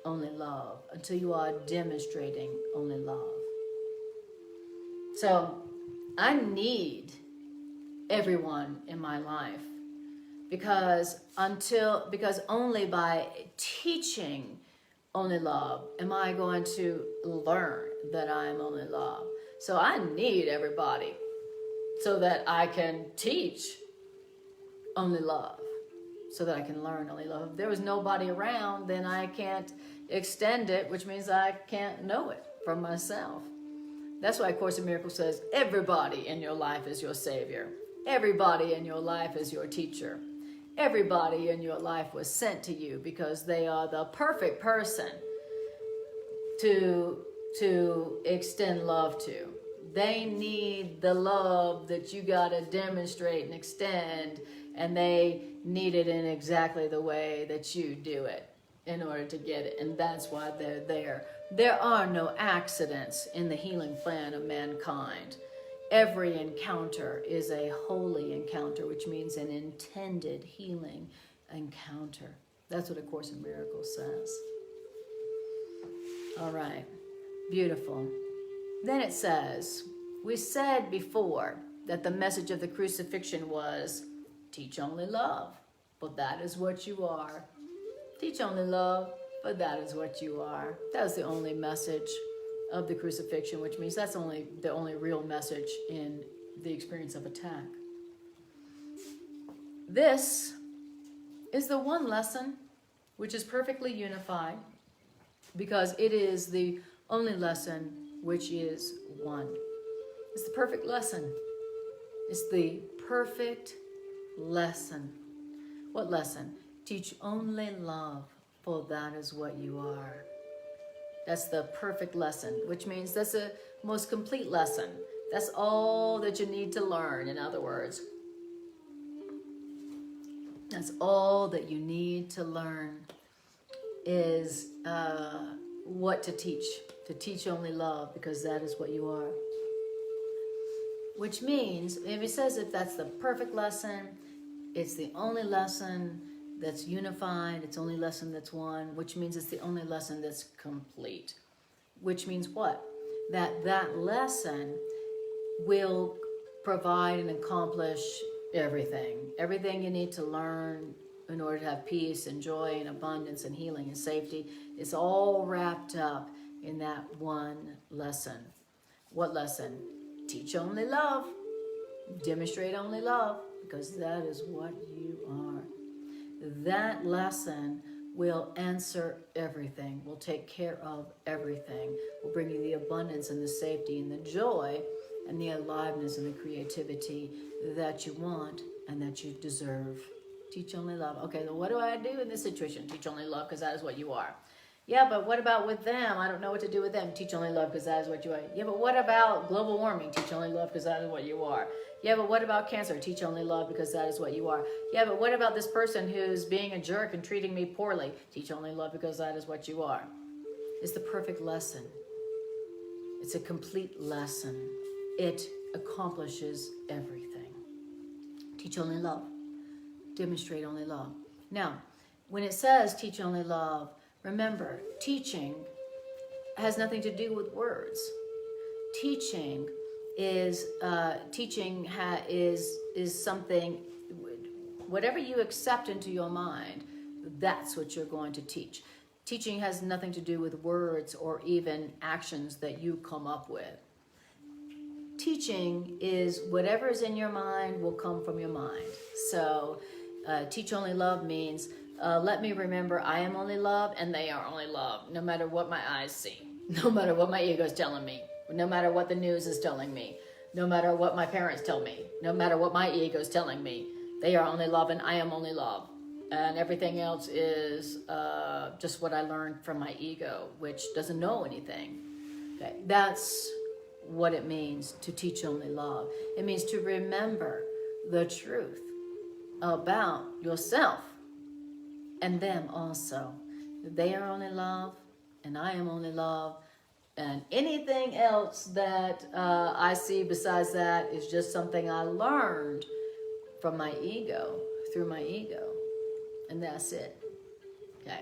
only love, until you are demonstrating only love. So I need everyone in my life because only by teaching only love am I going to learn that I am only love. So I need everybody so that I can teach only love, so that I can learn only love. If there was nobody around, then I can't extend it, which means I can't know it from myself. That's why Course in Miracles says everybody in your life is your savior. Everybody in your life is your teacher. Everybody in your life was sent to you because they are the perfect person to extend love to. They need the love that you got to demonstrate and extend, and they need it in exactly the way that you do it in order to get it, and that's why they're there. There are no accidents in the healing plan of mankind. Every encounter is a holy encounter, which means an intended healing encounter. That's what A Course in Miracles says. All right, beautiful. Then it says, we said before that the message of the crucifixion was, teach only love, but that is what you are. Teach only love, but that is what you are. That was the only message of the crucifixion, which means that's the only real message in the experience of attack. This is the one lesson which is perfectly unified, because it is the only lesson which is one. It's the perfect lesson. It's the perfect lesson. What lesson? Teach only love, for that is what you are. That's the perfect lesson, which means that's the most complete lesson. That's all that you need to learn, in other words. That's all that you need to learn is what to teach only love, because that is what you are. Which means, if it says if that's the perfect lesson, it's the only lesson that's unified, it's the only lesson that's one, which means it's the only lesson that's complete. Which means what? That lesson will provide and accomplish everything. Everything you need to learn in order to have peace and joy and abundance and healing and safety. It's all wrapped up in that one lesson. What lesson? Teach only love. Demonstrate only love, because that is what you are. That lesson will answer everything, will take care of everything, will bring you the abundance and the safety and the joy and the aliveness and the creativity that you want and that you deserve. Teach only love. Okay, so what do I do in this situation? Teach only love, because that is what you are. Yeah, but what about with them? I don't know what to do with them. Teach only love, because that is what you are. Yeah, but what about global warming? Teach only love, because that is what you are. Yeah, but what about cancer? Teach only love, because that is what you are. Yeah, but what about this person who's being a jerk and treating me poorly? Teach only love, because that is what you are. It's the perfect lesson. It's a complete lesson. It accomplishes everything. Teach only love. Demonstrate only love. Now, when it says teach only love, remember, teaching has nothing to do with words. Teaching is something. Whatever you accept into your mind, that's what you're going to teach. Teaching has nothing to do with words or even actions that you come up with. Teaching is whatever is in your mind will come from your mind. So teach only love means let me remember I am only love and they are only love, no matter what my eyes see, no matter what my ego is telling me, no matter what the news is telling me, no matter what my parents tell me, no matter what my ego is telling me. They are only love and I am only love. And everything else is just what I learned from my ego, which doesn't know anything. Okay, that's what it means to teach only love. It means to remember the truth about yourself and them also. They are only love and I am only love, and anything else that I see besides that is just something I learned from my ego, through my ego, and that's it. Okay.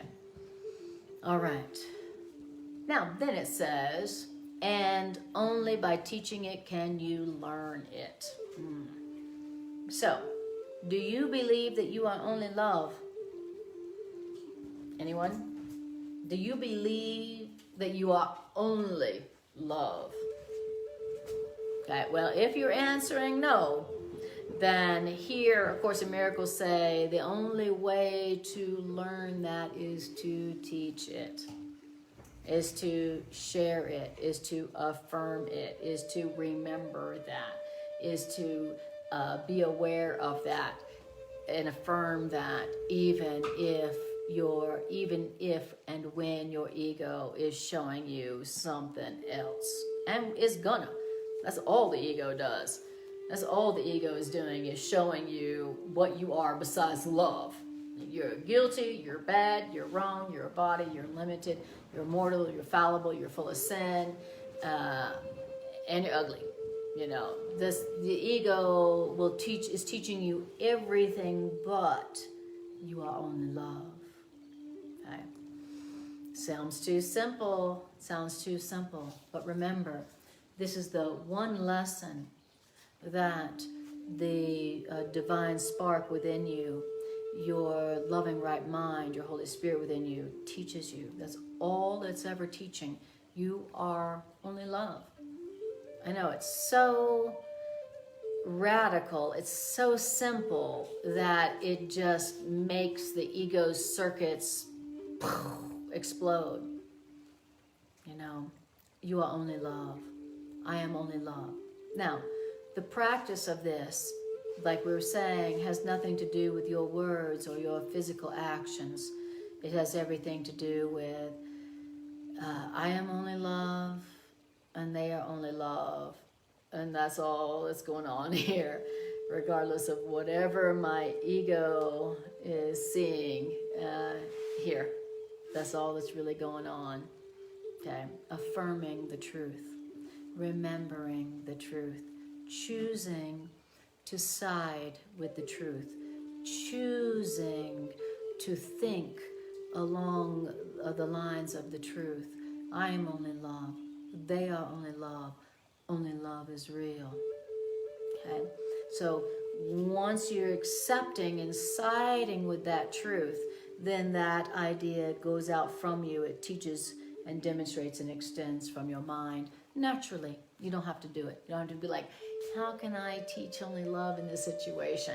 All right. Now then it says, and only by teaching it can you learn it. So, do you believe that you are only love? Anyone? Do you believe that you are only love? Okay, well, if you're answering no, then here, of course, in Miracles say the only way to learn that is to teach it, is to share it, is to affirm it, is to remember that, is to be aware of that and affirm that, even if and when your ego is showing you something else. And it's gonna. That's all the ego does. That's all the ego is doing, is showing you what you are besides love. You're guilty, you're bad, you're wrong, you're a body, you're limited, you're mortal, you're fallible, you're full of sin, and you're ugly. You know, the ego is teaching you everything but you are only love. Okay. Sounds too simple, but remember, this is the one lesson that the divine spark within you, your loving right mind, your Holy Spirit within you teaches you. That's all it's ever teaching. You are only love. I know it's so radical, it's so simple that it just makes the ego's circuits explode. You know, you are only love. I am only love. Now, the practice of this, like we were saying, has nothing to do with your words or your physical actions. It has everything to do with I am only love and they are only love. And that's all that's going on here, regardless of whatever my ego is seeing here. That's all that's really going on. Okay, affirming the truth, remembering the truth, choosing to side with the truth, choosing to think along the lines of the truth. I am only love. They are only love. Only love is real. Okay, so once you're accepting and siding with that truth, then that idea goes out from you. It teaches and demonstrates and extends from your mind naturally. You don't have to do it. You don't have to be like, how can I teach only love in this situation?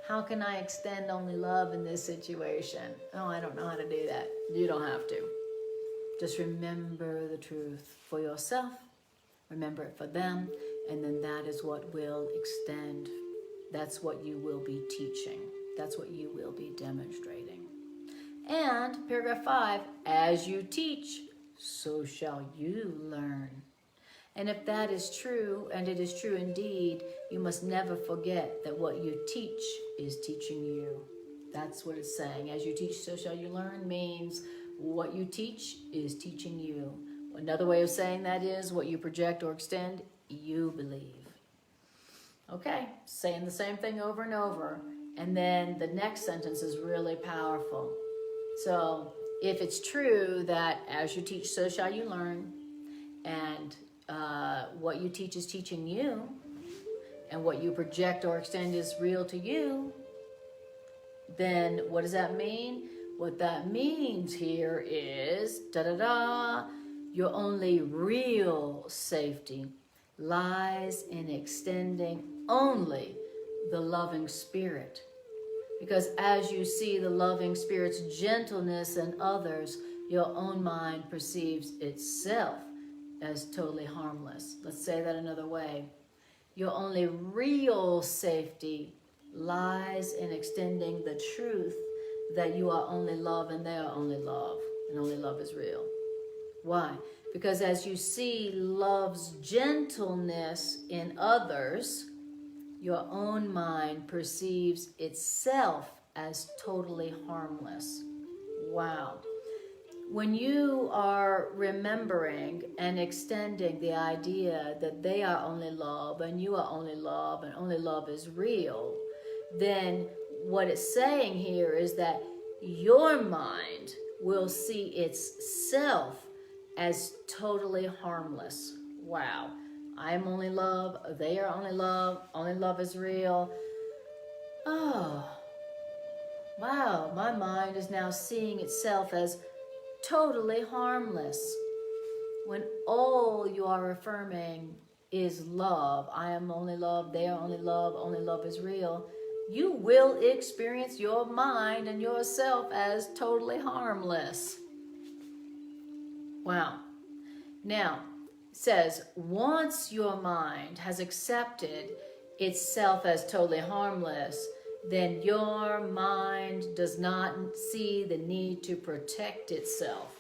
How can I extend only love in this situation? Oh, I don't know how to do that. You don't have to. Just remember the truth for yourself. Remember it for them. And then that is what will extend. That's what you will be teaching. That's what you will be demonstrating. And paragraph 5, as you teach, so shall you learn. And if that is true, and it is true indeed, you must never forget that what you teach is teaching you. That's what it's saying. As you teach, so shall you learn means what you teach is teaching you. Another way of saying that is what you project or extend, you believe. Okay, saying the same thing over and over. And then the next sentence is really powerful. So if it's true that as you teach, so shall you learn, and what you teach is teaching you, and what you project or extend is real to you, then what does that mean? What that means here is, your only real safety lies in extending only the loving spirit. Because as you see the loving spirit's gentleness in others, your own mind perceives itself as totally harmless. Let's say that another way. Your only real safety lies in extending the truth that you are only love and they are only love, and only love is real. Why? Because as you see love's gentleness in others, your own mind perceives itself as totally harmless. Wow. When you are remembering and extending the idea that they are only love and you are only love and only love is real, then what it's saying here is that your mind will see itself as totally harmless. Wow. I am only love, they are only love is real. Oh, wow, my mind is now seeing itself as totally harmless. When all you are affirming is love, I am only love, they are only love is real, you will experience your mind and yourself as totally harmless. Wow. Now, says once your mind has accepted itself as totally harmless, then your mind does not see the need to protect itself.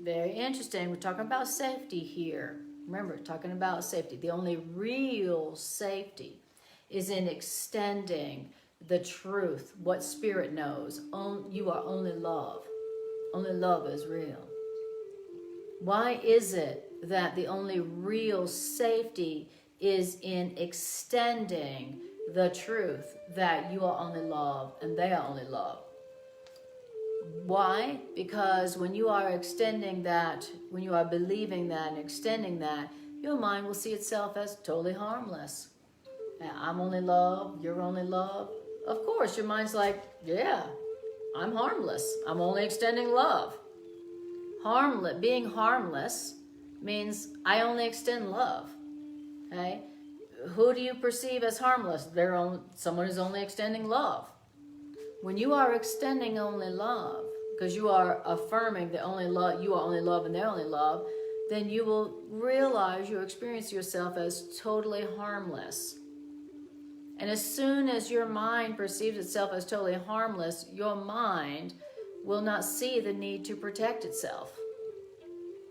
Very interesting. We're talking about safety here. Remember, talking about safety. The only real safety is in extending the truth, what spirit knows. You are only love. Only love is real. Why is it that the only real safety is in extending the truth that you are only love and they are only love? Why? Because when you are extending that, when you are believing that and extending that, your mind will see itself as totally harmless. I'm only love, you're only love. Of course, your mind's like, yeah, I'm harmless. I'm only extending love. Being harmless means I only extend love. Okay? Who do you perceive as harmless? Someone who's only extending love. When you are extending only love, because you are affirming that only love, you are only love and they're only love, then you will realize you experience yourself as totally harmless. And as soon as your mind perceives itself as totally harmless, your mind will not see the need to protect itself.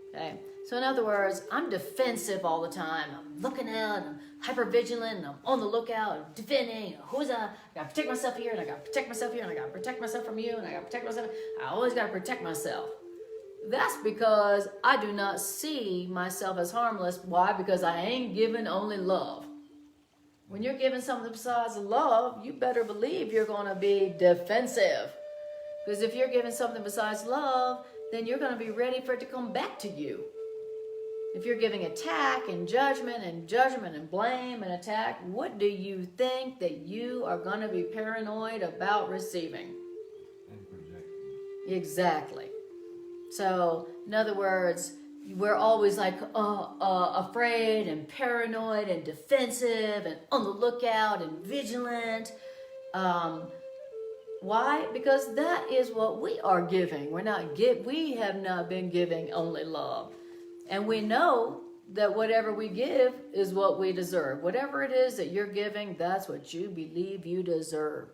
Okay? So in other words, I'm defensive all the time. I'm looking out, I'm hypervigilant, and I'm on the lookout, I'm defending. I gotta protect myself here, and I gotta protect myself here, and I gotta protect myself from you, and I gotta protect myself. I always gotta protect myself. That's because I do not see myself as harmless. Why? Because I ain't giving only love. When you're giving something besides love, you better believe you're going to be defensive. Because if you're giving something besides love, then you're going to be ready for it to come back to you. If you're giving attack and judgment and blame and attack, what do you think that you are going to be paranoid about receiving? And projecting. Exactly. So, in other words, we're always like afraid and paranoid and defensive and on the lookout and vigilant. Why? Because that is what we are giving. We have not been giving only love. And we know that whatever we give is what we deserve. Whatever it is that you're giving, that's what you believe you deserve.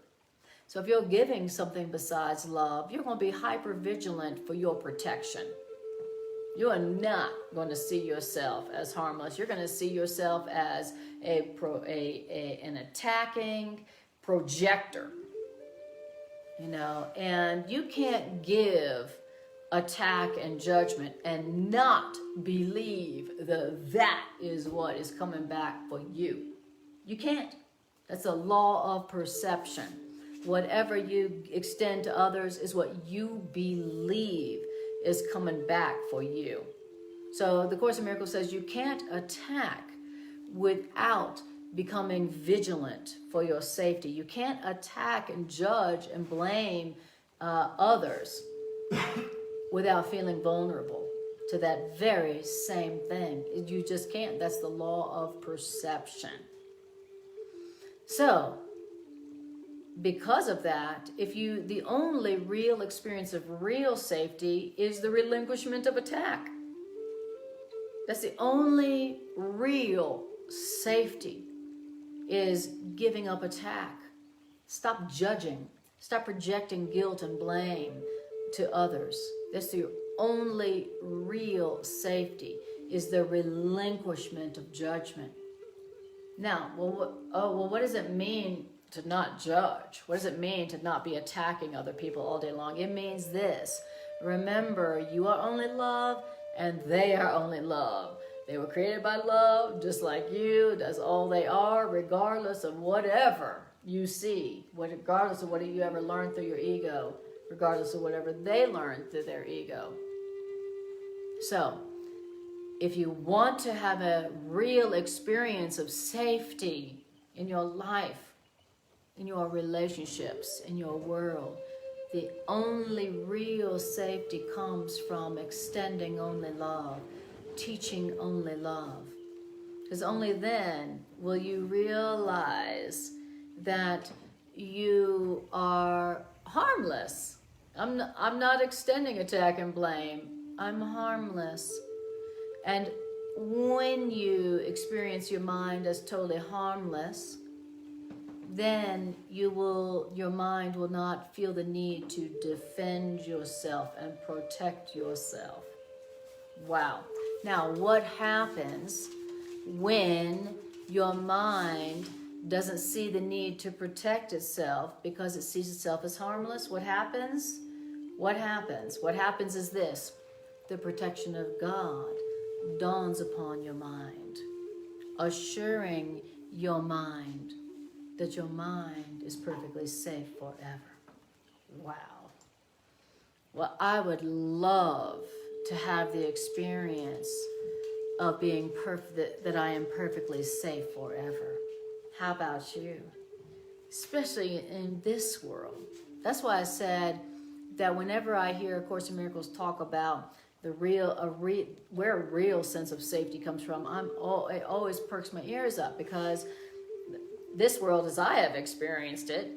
So if you're giving something besides love, you're going to be hyper vigilant for your protection. You are not going to see yourself as harmless. You're going to see yourself as an attacking projector. And you can't give attack and judgment and not believe that is what is coming back for you. You can't. That's a law of perception. Whatever you extend to others is what you believe is coming back for you. So the Course in Miracles says you can't attack without becoming vigilant for your safety. You can't attack and judge and blame others without feeling vulnerable to that very same thing. You just can't. That's the law of perception. So, because of that, the only real experience of real safety is the relinquishment of attack. That's the only real safety, is giving up attack. Stop judging. Stop projecting guilt and blame to others. That's the only real safety, is the relinquishment of judgment. Now, what does it mean to not judge? What does it mean to not be attacking other people all day long? It means this. Remember, you are only love and they are only love. They were created by love just like you. That's all they are, regardless of whatever you see, regardless of what you ever learned through your ego, regardless of whatever they learned through their ego. So, if you want to have a real experience of safety in your life, in your relationships, in your world, the only real safety comes from extending only love, teaching only love. Because only then will you realize that you are harmless. I'm not extending attack and blame. I'm harmless. And when you experience your mind as totally harmless, then your mind will not feel the need to defend yourself and protect yourself. Wow. Now, what happens when your mind doesn't see the need to protect itself because it sees itself as harmless? What happens? What happens? What happens is this. The protection of God dawns upon your mind, assuring your mind that your mind is perfectly safe forever. Wow. Well, I would love to have the experience of being perfect, that I am perfectly safe forever. How about you? Especially in this world. That's why I said that whenever I hear A Course in Miracles talk about where a real sense of safety comes from, it always perks my ears up, because this world, as I have experienced it,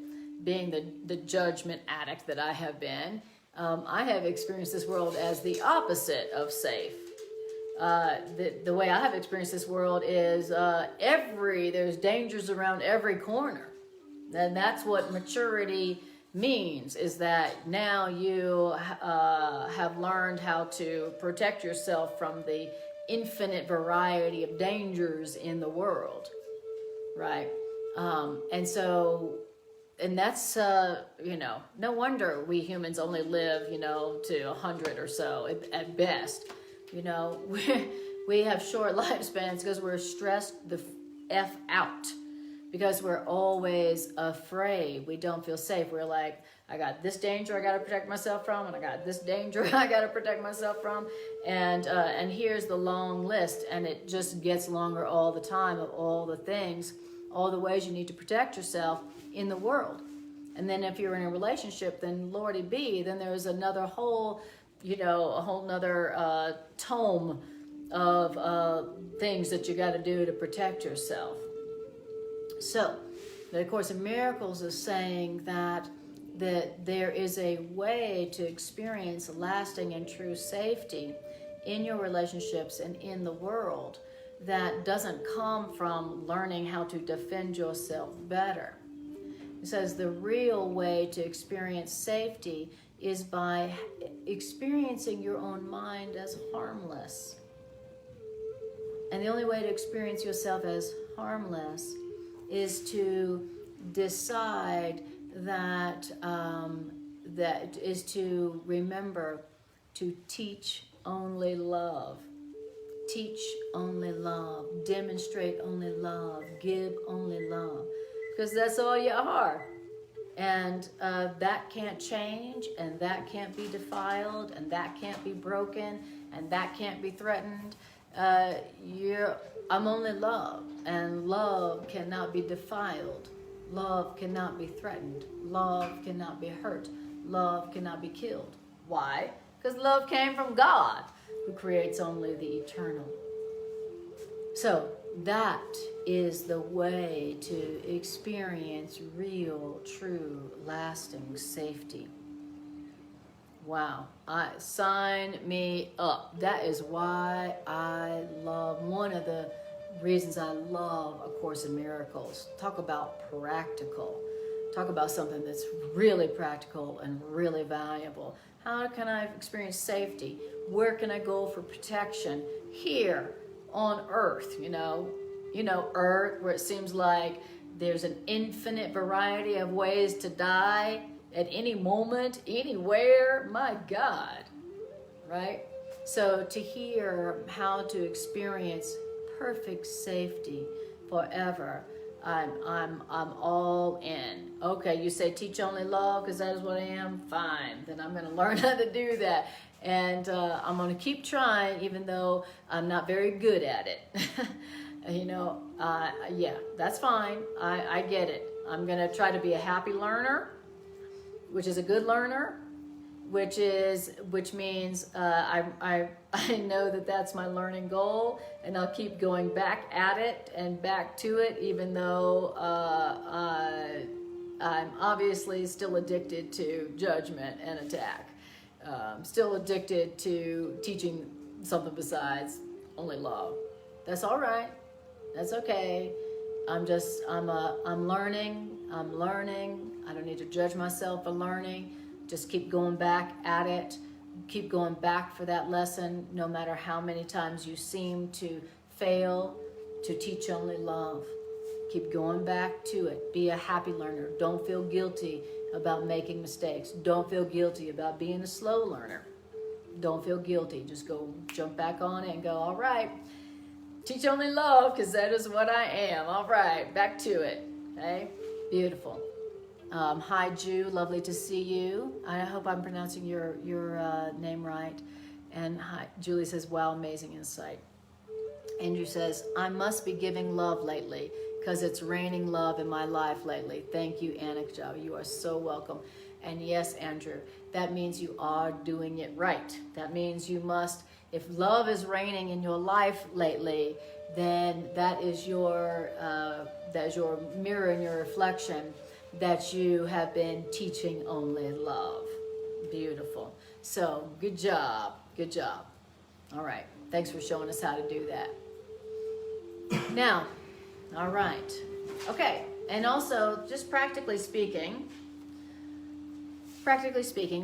being the judgment addict that I have been, I have experienced this world as the opposite of safe. The way I have experienced this world is there's dangers around every corner. And that's what maturity means, is that now you have learned how to protect yourself from the infinite variety of dangers in the world, right? And that's, no wonder we humans only live, to 100 or so at best. We have short lifespans because we're stressed the F out, because we're always afraid. We don't feel safe. We're like, I got this danger I got to protect myself from, and I got this danger I got to protect myself from, and here's the long list, and it just gets longer all the time of all the things, all the ways you need to protect yourself in the world. And then if you're in a relationship, then Lordy be, then there's another whole, a whole nother tome of things that you got to do to protect yourself. So, the Course in Miracles is saying that there is a way to experience lasting and true safety in your relationships and in the world that doesn't come from learning how to defend yourself better. It says the real way to experience safety is by experiencing your own mind as harmless. And the only way to experience yourself as harmless is to decide that is to remember to teach only love. Teach only love. Demonstrate only love. Give only love. Because that's all you are. And that can't change, and that can't be defiled, and that can't be broken, and that can't be threatened. I'm only love, and love cannot be defiled. Love cannot be threatened. Love cannot be hurt. Love cannot be killed. Why? Because love came from God, who creates only the eternal. So that is the way to experience real, true, lasting safety. Wow, sign me up. That is why I love, one of the reasons I love A Course in Miracles. Talk about practical. Talk about something that's really practical and really valuable. How can I experience safety? Where can I go for protection? Here on Earth, Earth, where it seems like there's an infinite variety of ways to die at any moment, anywhere. My God, right? So to hear how to experience perfect safety forever, I'm all in. Okay, you say teach only love because that is what I am. Fine, then I'm going to learn how to do that, and I'm going to keep trying, even though I'm not very good at it. Yeah, that's fine. I get it. I'm going to try to be a happy learner, which is a good learner, which means I know that that's my learning goal, and I'll keep going back at it and back to it, even though I'm obviously still addicted to judgment and attack. Still addicted to teaching something besides only love. That's all right. That's okay. I'm learning. I don't need to judge myself for learning. Just keep going back at it. Keep going back for that lesson, no matter how many times you seem to fail to teach only love. Keep going back to it. Be a happy learner. Don't feel guilty about making mistakes. Don't feel guilty about being a slow learner. Don't feel guilty. Just go jump back on it and go, all right, teach only love, because that is what I am. All right, back to it. Okay, beautiful. Hi, Jew. Lovely to see you. I hope I'm pronouncing your name right. And hi, Julie says, wow, amazing insight. Andrew says, I must be giving love lately because it's raining love in my life lately. Thank you, Anna Kujawa. You are so welcome. And yes, Andrew, that means you are doing it right. That means you must, if love is raining in your life lately, then that is your mirror and your reflection that you have been teaching only love. Beautiful. So good job. Good job. All right. Thanks for showing us how to do that. Now, all right. Okay. And also, just practically speaking,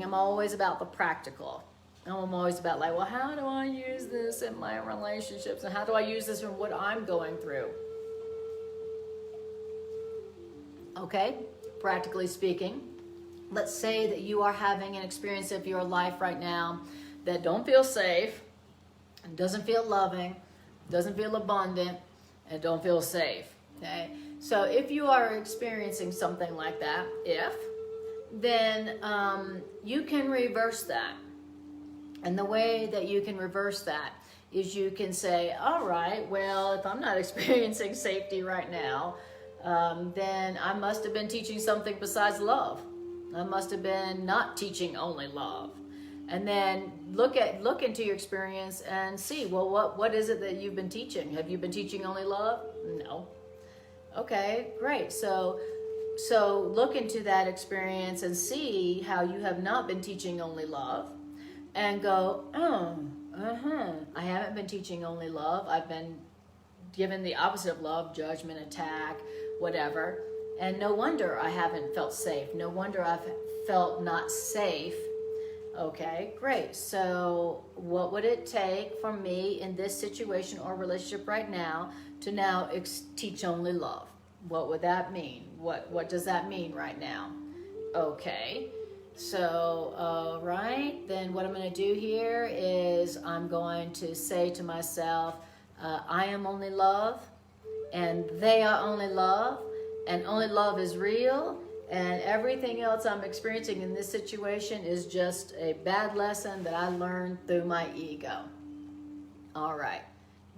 I'm always about the practical. I'm always about like, well, how do I use this in my relationships? And how do I use this in what I'm going through? Okay, practically speaking, let's say that you are having an experience of your life right now that don't feel safe, and doesn't feel loving, doesn't feel abundant, and don't feel safe. Okay, so if you are experiencing something like that, then you can reverse that. And the way that you can reverse that is you can say, all right, well, if I'm not experiencing safety right now, then I must have been teaching something besides love. I must have been not teaching only love. And then look into your experience and see, well, what is it that you've been teaching? Have you been teaching only love? No. Okay, great. So look into that experience and see how you have not been teaching only love, and go, I haven't been teaching only love. I've been given the opposite of love, judgment, attack, whatever. And no wonder I haven't felt safe. No wonder I've felt not safe. Okay, great. So what would it take for me in this situation or relationship right now to now teach only love? What would that mean? What does that mean right now? Okay. So, all right, then what I'm going to do here is I'm going to say to myself, I am only love, and they are only love, and only love is real, and everything else I'm experiencing in this situation is just a bad lesson that I learned through my ego. All right,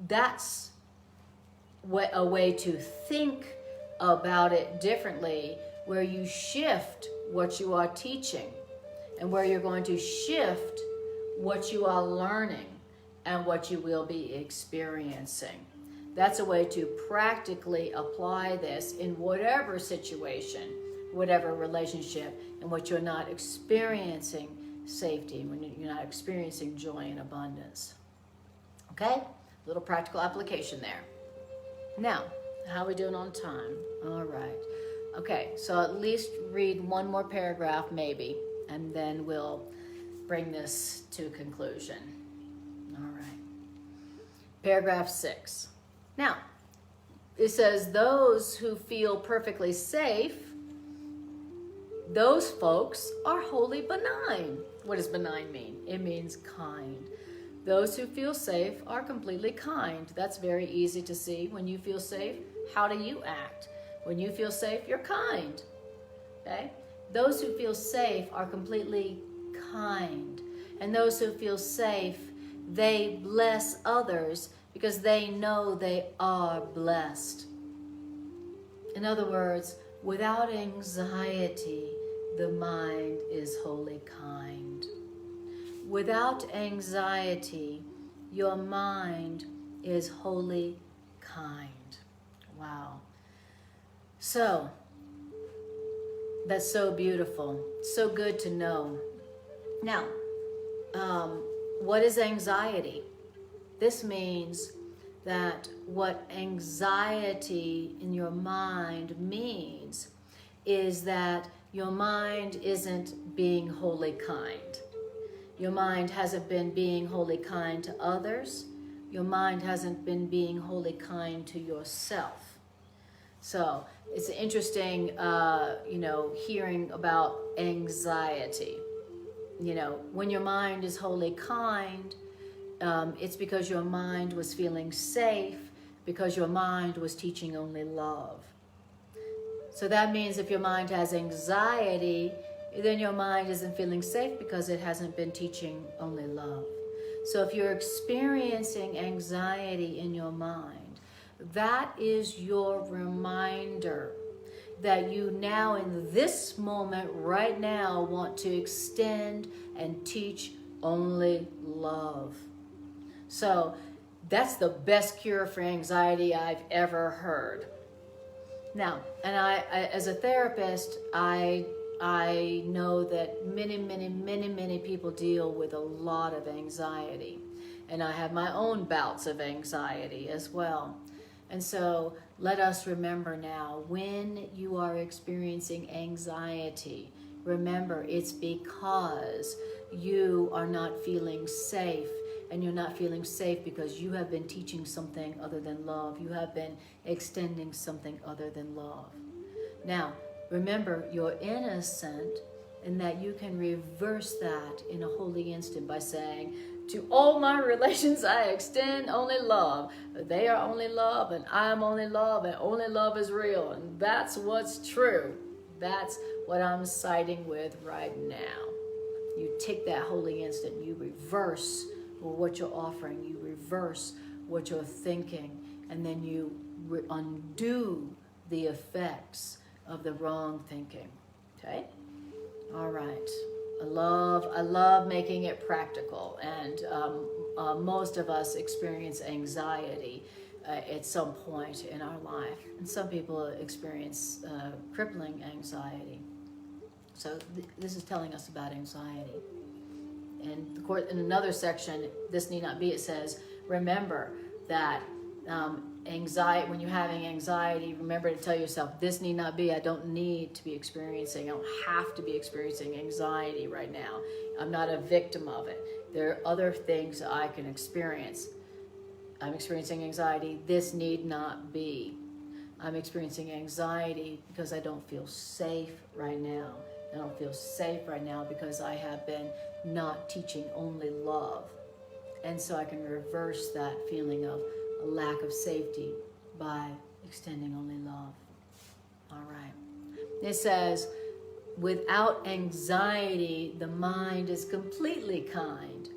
that's a way to think about it differently, where you shift what you are teaching and where you're going to shift what you are learning and what you will be experiencing. That's a way to practically apply this in whatever situation, whatever relationship, in which you're not experiencing safety, when you're not experiencing joy and abundance. Okay? Little practical application there. Now, how are we doing on time? All right. Okay, so at least read one more paragraph maybe, and then we'll bring this to a conclusion. All right. Paragraph 6. Now, it says, those who feel perfectly safe, those folks are wholly benign. What does benign mean? It means kind. Those who feel safe are completely kind. That's very easy to see. When you feel safe, how do you act? When you feel safe, you're kind. Okay? Those who feel safe are completely kind. And those who feel safe, they bless others because they know they are blessed. In other words, without anxiety, the mind is wholly kind. Without anxiety, your mind is wholly kind. Wow. So, that's so beautiful. So good to know. Now, what is anxiety? This means that what anxiety in your mind means is that your mind isn't being wholly kind. Your mind hasn't been being wholly kind to others. Your mind hasn't been being wholly kind to yourself. So it's interesting, hearing about anxiety. When your mind is wholly kind, it's because your mind was feeling safe, because your mind was teaching only love. So that means if your mind has anxiety, then your mind isn't feeling safe because it hasn't been teaching only love. So if you're experiencing anxiety in your mind, that is your reminder that you now in this moment right now want to extend and teach only love. So that's the best cure for anxiety I've ever heard. Now, and I as a therapist, I know that many people deal with a lot of anxiety. And I have my own bouts of anxiety as well. And so let us remember now, when you are experiencing anxiety, remember it's because you are not feeling safe. And you're not feeling safe because you have been teaching something other than love. You have been extending something other than love. Now, remember, you're innocent, and that you can reverse that in a holy instant by saying, to all my relations I extend only love. They are only love, and I'm only love, and only love is real. And that's what's true. That's what I'm siding with right now. You take that holy instant, you reverse what you're offering, you reverse what you're thinking, and then you undo the effects of the wrong thinking. Okay? All right. I love making it practical, and most of us experience anxiety at some point in our life, and some people experience crippling anxiety. So this is telling us about anxiety. And of course, in another section, this need not be, it says, remember that anxiety, when you're having anxiety, remember to tell yourself, this need not be, I don't need to be experiencing, I don't have to be experiencing anxiety right now. I'm not a victim of it. There are other things I can experience. I'm experiencing anxiety, this need not be. I'm experiencing anxiety because I don't feel safe right now. I don't feel safe right now because I have been not teaching only love. And so I can reverse that feeling of a lack of safety by extending only love. All right. It says, without anxiety, the mind is completely kind.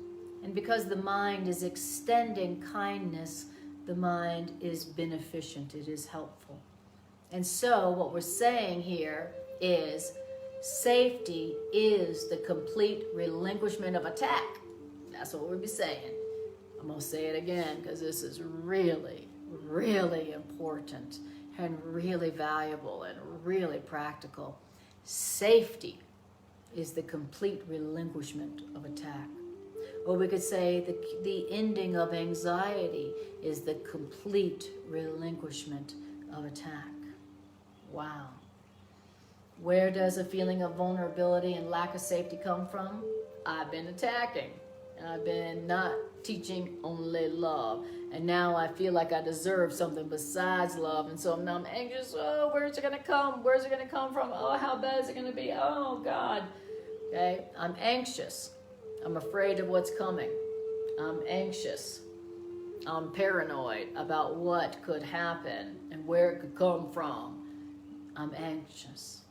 And because the mind is extending kindness, the mind is beneficent, it is helpful. And so what we're saying here is safety is the complete relinquishment of attack. That's what we'll be saying. I'm going to say it again because this is really, really important and really valuable and really practical. Safety is the complete relinquishment of attack. Or we could say the ending of anxiety is the complete relinquishment of attack. Wow. Where does a feeling of vulnerability and lack of safety come from? I've been attacking, and I've been not teaching only love. And now I feel like I deserve something besides love. And so now I'm anxious. Oh, where's it going to come? Where's it going to come from? Oh, how bad is it going to be? Oh, God. Okay, I'm anxious. I'm afraid of what's coming. I'm anxious. I'm paranoid about what could happen and where it could come from. I'm anxious.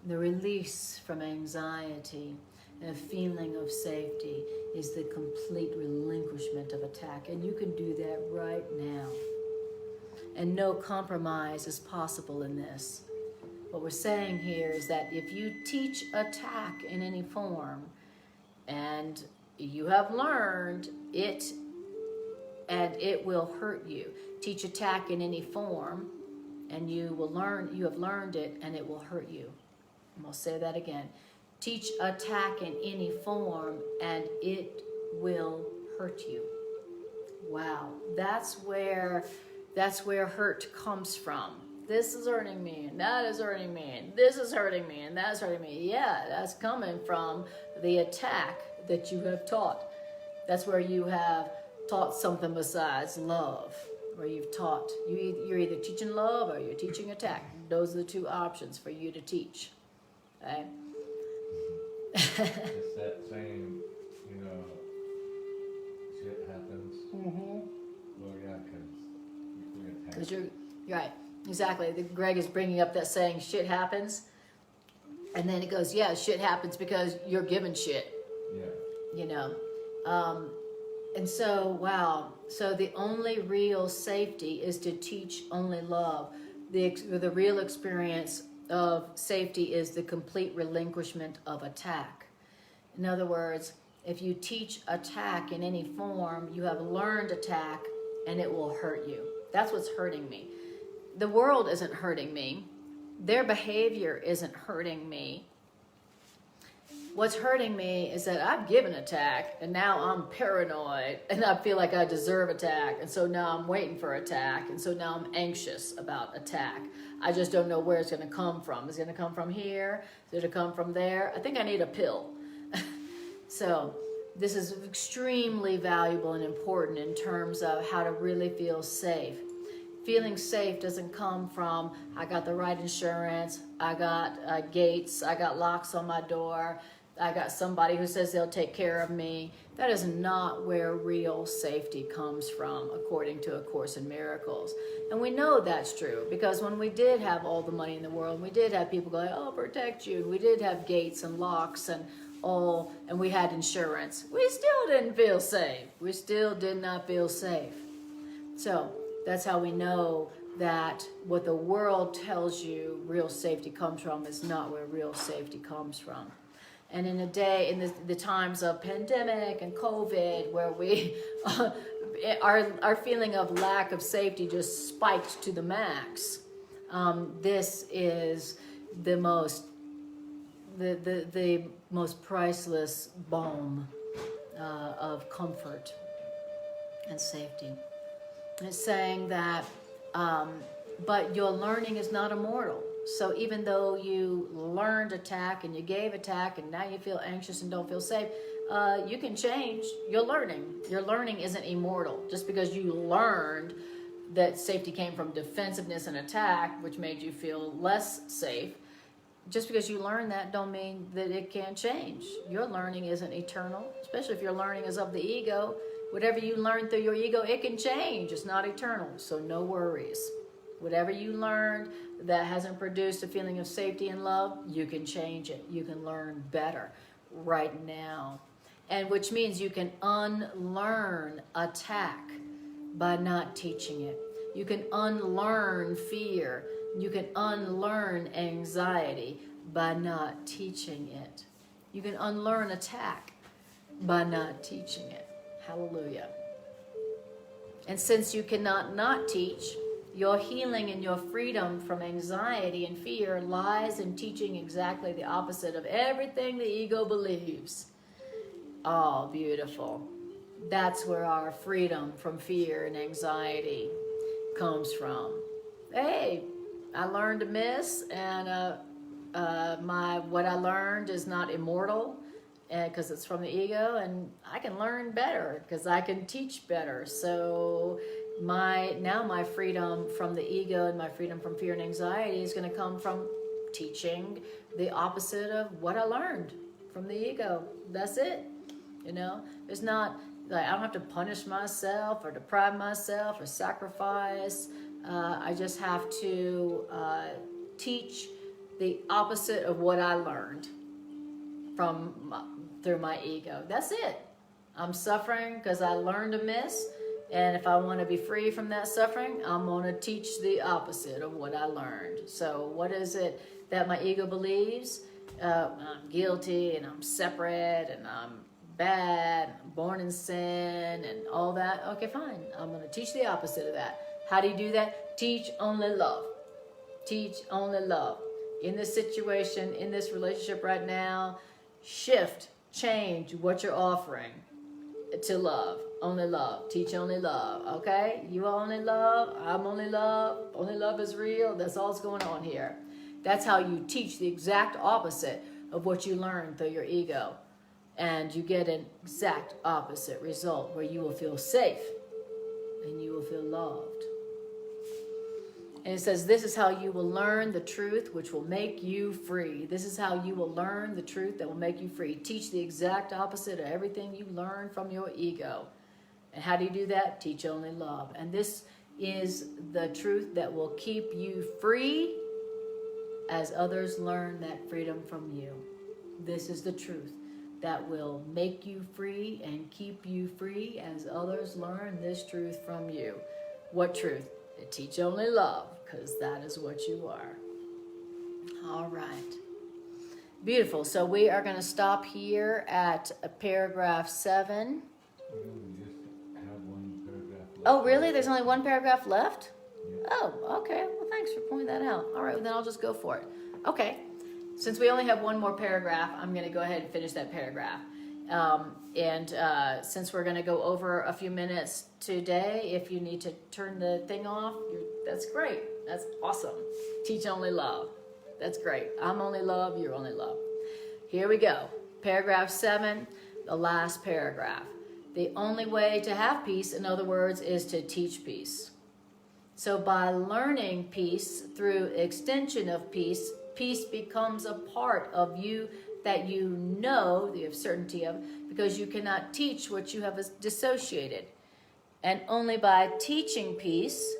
The release from anxiety and a feeling of safety is the complete relinquishment of attack. And you can do that right now. And no compromise is possible in this. What we're saying here is that if you teach attack in any form, and you have learned it, and it will hurt you. Teach attack in any form, and you have learned it, and it will hurt you. I'm going to say that again. Teach attack in any form, and it will hurt you. Wow, that's where hurt comes from. This is hurting me, and that is hurting me, and this is hurting me, and that's hurting me. Yeah, that's coming from the attack that you have taught. That's where you have taught something besides love. Where you've taught, you're either teaching love or you're teaching attack. Those are the two options for you to teach. Okay? It's that same, shit happens. Mm-hmm. Well, yeah, because we attack. Because you're right. Exactly. Greg is bringing up that saying, shit happens. And then it goes, yeah, shit happens because you're given shit. Yeah. And so, wow. So the only real safety is to teach only love. The real experience of safety is the complete relinquishment of attack. In other words, if you teach attack in any form, you have learned attack and it will hurt you. That's what's hurting me. The world isn't hurting me. Their behavior isn't hurting me. What's hurting me is that I've given attack and now I'm paranoid and I feel like I deserve attack. And so now I'm waiting for attack. And so now I'm anxious about attack. I just don't know where it's going to come from. Is it going to come from here? Is it going to come from there? I think I need a pill. So this is extremely valuable and important in terms of how to really feel safe. Feeling safe doesn't come from, I got the right insurance, I got gates, I got locks on my door, I got somebody who says they'll take care of me. That is not where real safety comes from, according to A Course in Miracles. And we know that's true, because when we did have all the money in the world, we did have people going, oh, protect you, we did have gates and locks and we had insurance, we still didn't feel safe. We still did not feel safe. So that's how we know that what the world tells you real safety comes from is not where real safety comes from. And in the times of pandemic and COVID, where we our feeling of lack of safety just spiked to the max, this is the most priceless balm of comfort and safety. It's saying that, but your learning is not immortal. So even though you learned attack and you gave attack and now you feel anxious and don't feel safe, you can change your learning. Your learning isn't immortal. Just because you learned that safety came from defensiveness and attack, which made you feel less safe, just because you learn that don't mean that it can't change. Your learning isn't eternal, especially if your learning is of the ego. Whatever you learn through your ego, it can change. It's not eternal, so no worries. Whatever you learned that hasn't produced a feeling of safety and love, you can change it. You can learn better right now. And which means you can unlearn attack by not teaching it. You can unlearn fear. You can unlearn anxiety by not teaching it. You can unlearn attack by not teaching it. Hallelujah. And since you cannot not teach, your healing and your freedom from anxiety and fear lies in teaching exactly the opposite of everything the ego believes. Oh, beautiful. That's where our freedom from fear and anxiety comes from. Hey, I learned to miss, and what I learned is not immortal, because it's from the ego, and I can learn better because I can teach better. So my freedom from the ego and my freedom from fear and anxiety is going to come from teaching the opposite of what I learned from the ego. That's it. It's not like I don't have to punish myself or deprive myself or sacrifice. I just have to teach the opposite of what I learned through my ego. That's it. I'm suffering because I learned to miss. And if I want to be free from that suffering, I'm going to teach the opposite of what I learned. So what is it that my ego believes? I'm guilty and I'm separate and I'm bad, and I'm born in sin and all that. Okay, fine. I'm going to teach the opposite of that. How do you do that? Teach only love. Teach only love. In this situation, in this relationship right now, shift, change what you're offering to love. Only love. Teach only love. Okay? You only love. I'm only love. Only love is real. That's all that's going on here. That's how you teach the exact opposite of what you learned through your ego. And you get an exact opposite result where you will feel safe and you will feel loved. And it says, this is how you will learn the truth which will make you free. This is how you will learn the truth that will make you free. Teach the exact opposite of everything you learned from your ego. And how do you do that? Teach only love. And this is the truth that will keep you free as others learn that freedom from you. This is the truth that will make you free and keep you free as others learn this truth from you. What truth? Teach only love, because that is what you are. All right. Beautiful. So we are going to stop here at paragraph 7. We just have one paragraph left. Oh, really? There's only one paragraph left? Yeah. Oh, okay. Well, thanks for pointing that out. All right, well, then I'll just go for it. Okay. Since we only have one more paragraph, I'm going to go ahead and finish that paragraph. Since we're going to go over a few minutes today, if you need to turn the thing off, that's great. That's awesome. Teach only love. That's great. I'm only love. You're only love. Here we go. Paragraph 7. the last paragraph. The only way to have peace, in other words, is to teach peace. So by learning peace through extension of peace, peace becomes a part of you that you know, you have certainty of, because you cannot teach what you have dissociated. And only by teaching peace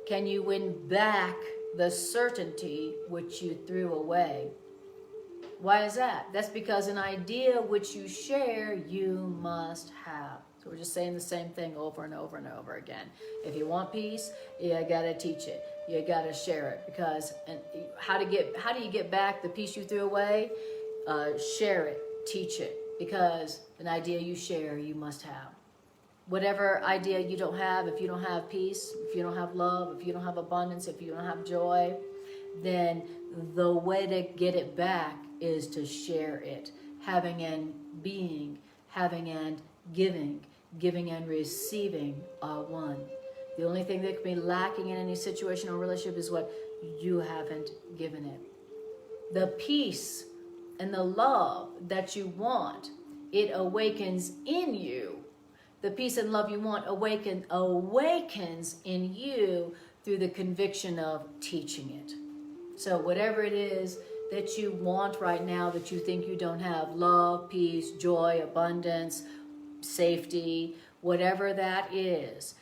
can you win back the certainty which you threw away. Why is that? That's because an idea which you share, you must have. So we're just saying the same thing over and over and over again. If you want peace, you gotta teach it. You gotta share it. Because and how do you get back the peace you threw away? Share it, teach it. Because an idea you share, you must have. Whatever idea you don't have, if you don't have peace, if you don't have love, if you don't have abundance, if you don't have joy, then the way to get it back is to share it. Having and being, having and giving, giving and receiving are one. The only thing that can be lacking in any situation or relationship is what you haven't given it. The peace and the love that you want, it awakens in you. The peace and love you want awakens in you through the conviction of teaching it. So whatever it is that you want right now that you think you don't have, love, peace, joy, abundance, safety, whatever that is,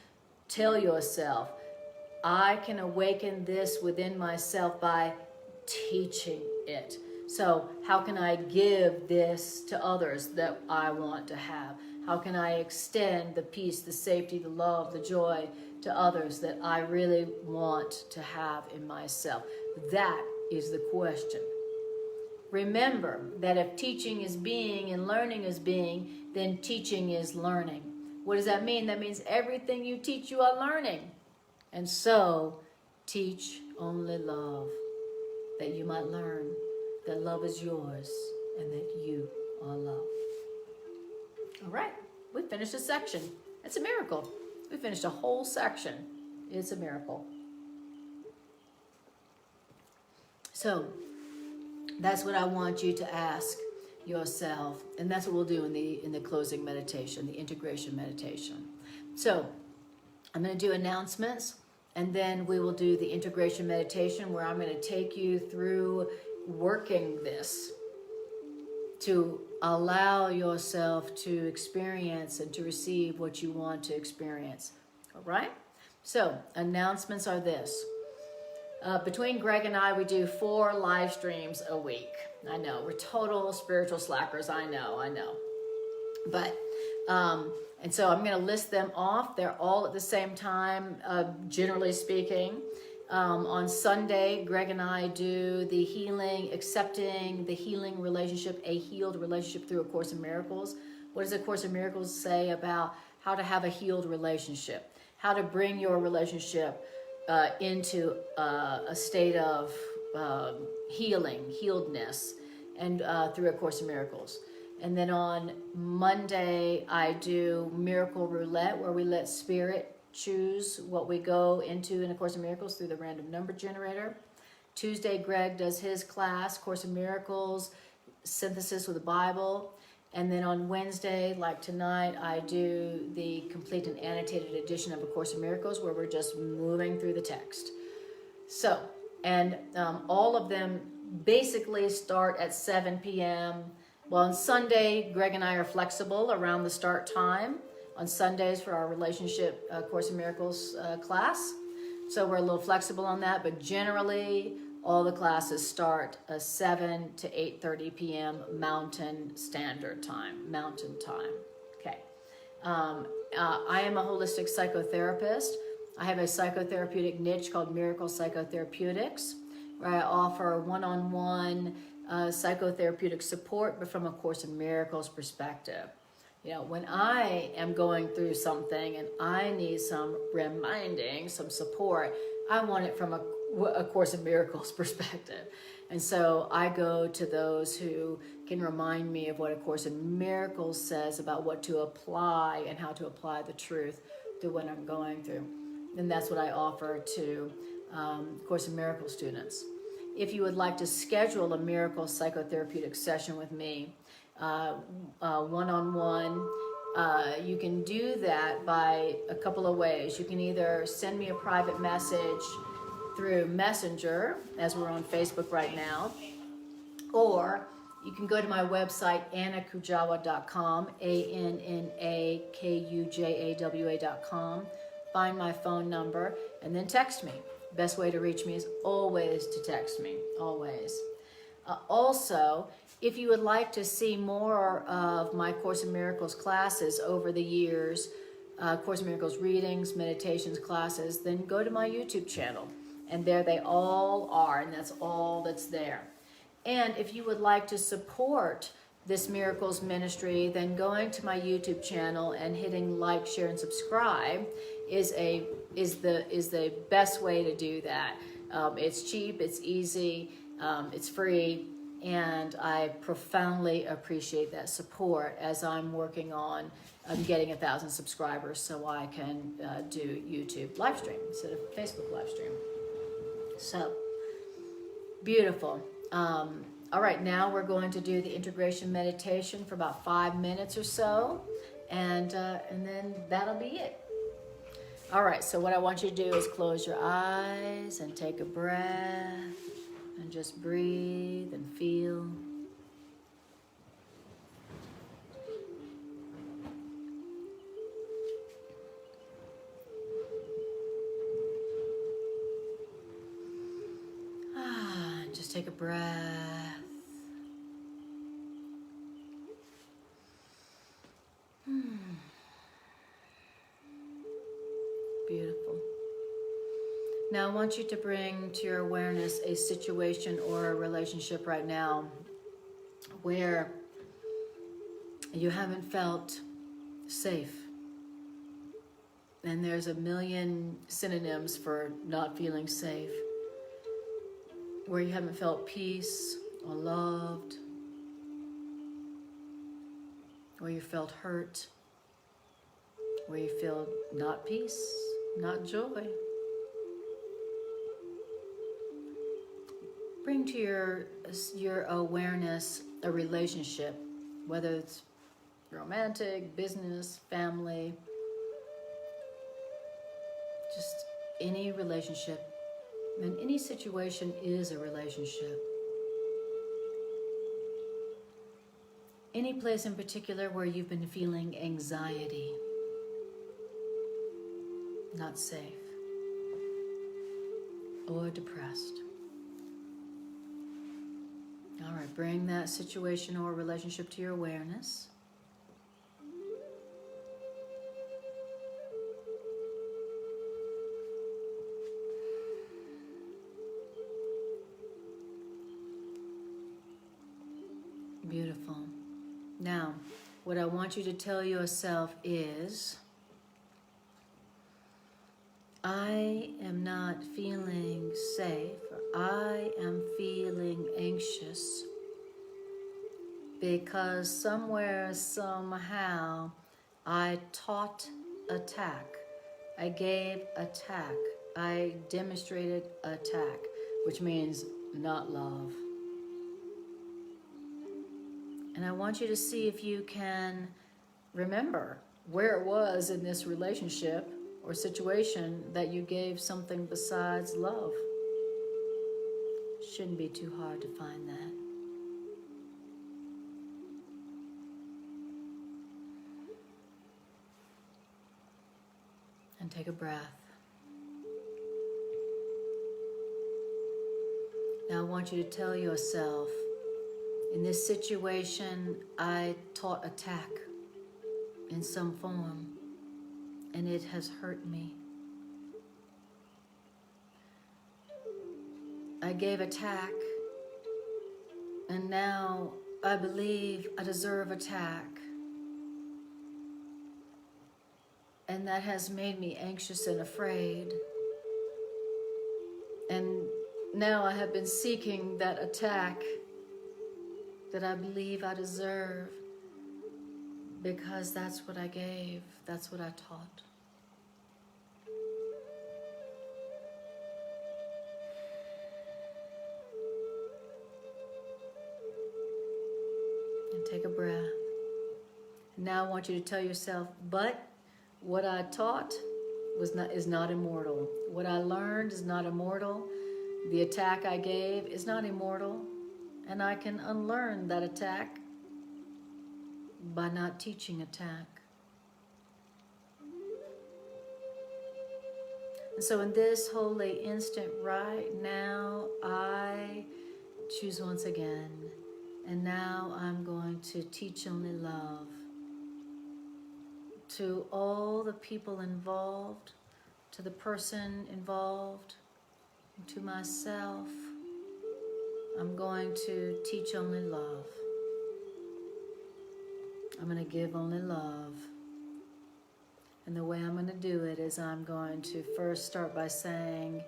tell yourself, I can awaken this within myself by teaching it. So how can I give this to others that I want to have? How can I extend the peace, the safety, the love, the joy to others that I really want to have in myself? That is the question. Remember that if teaching is being and learning is being, then teaching is learning. What does that mean? That means everything you teach, you are learning. And so, teach only love, that you might learn that love is yours and that you are love. All right, we finished a section. It's a miracle. We finished a whole section. It's a miracle. So, that's what I want you to ask yourself, and that's what we'll do in the closing meditation, the integration meditation. So, I'm going to do announcements, and then we will do the integration meditation where I'm going to take you through working this to allow yourself to experience and to receive what you want to experience. All right? So, announcements are this. Between Greg and I, we do 4 live streams a week. I know, we're total spiritual slackers. I know. But, and so I'm going to list them off. They're all at the same time, generally speaking. On Sunday, Greg and I do the healing, accepting the healing relationship, a healed relationship through A Course in Miracles. What does A Course in Miracles say about how to have a healed relationship? How to bring your relationship into a state of healing, healedness, and through A Course in Miracles. And then on Monday, I do Miracle Roulette, where we let Spirit choose what we go into in A Course in Miracles through the random number generator. Tuesday, Greg does his class, Course in Miracles, synthesis with the Bible. And then on Wednesday, like tonight, I do the Complete and Annotated Edition of A Course in Miracles, where we're just moving through the text. So, and all of them basically start at 7 p.m. Well, on Sunday, Greg and I are flexible around the start time on Sundays for our relationship Course in Miracles class. So we're a little flexible on that, but generally all the classes start 7 to 8:30 p.m. Mountain Standard Time, Mountain Time. Okay. I am a holistic psychotherapist. I have a psychotherapeutic niche called Miracle Psychotherapeutics, where I offer one-on-one psychotherapeutic support, but from A Course in Miracles perspective. You know, when I am going through something and I need some reminding, some support, I want it from a Course in Miracles perspective. And so I go to those who can remind me of what A Course in Miracles says about what to apply and how to apply the truth to what I'm going through. And that's what I offer to Course in Miracles students. If you would like to schedule a Miracle Psychotherapeutic session with me, one-on-one. You can do that by a couple of ways. You can either send me a private message through Messenger, as we're on Facebook right now, or you can go to my website, annakujawa.com, ANNAKUJAWA.com, find my phone number, and then text me. Best way to reach me is always to text me, always. Also, if you would like to see more of my Course in Miracles classes over the years, Course in Miracles readings, meditations, classes, then go to my YouTube channel. And there they all are, and that's all that's there. And if you would like to support this Miracles ministry, then going to my YouTube channel and hitting like, share, and subscribe is the best way to do that. It's cheap, it's easy, it's free, and I profoundly appreciate that support as I'm working on getting 1,000 subscribers so I can do YouTube live stream instead of Facebook live stream. So beautiful. All right, now we're going to do the integration meditation for about 5 minutes or so, and then that'll be it. All right, so what I want you to do is close your eyes and take a breath and just breathe and feel. Just take a breath. Beautiful. Now I want you to bring to your awareness a situation or a relationship right now where you haven't felt safe. And there's a million synonyms for not feeling safe. Where you haven't felt peace or loved, where you felt hurt, where you feel not peace, not joy. Bring to your awareness a relationship, whether it's romantic, business, family, just any relationship. And any situation is a relationship. Any place in particular where you've been feeling anxiety, not safe, or depressed. All right, bring that situation or relationship to your awareness. Beautiful. Now, what I want you to tell yourself is, I am not feeling safe, or I am feeling anxious because somewhere, somehow, I taught attack. I gave attack. I demonstrated attack, which means not love. And I want you to see if you can remember where it was in this relationship or situation that you gave something besides love. Shouldn't be too hard to find that. And take a breath. Now I want you to tell yourself, in this situation, I taught attack in some form, and it has hurt me. I gave attack, and now I believe I deserve attack. And that has made me anxious and afraid. And now I have been seeking that attack that I believe I deserve because that's what I gave, that's what I taught. And take a breath. now I want you to tell yourself, but what I taught is not immortal. What I learned is not immortal. The attack I gave is not immortal. And I can unlearn that attack by not teaching attack. And so in this holy instant right now, I choose once again. And now I'm going to teach only love to all the people involved, to the person involved, to myself. I'm going to teach only love. I'm going to give only love. And the way I'm going to do it is I'm going to first start by saying,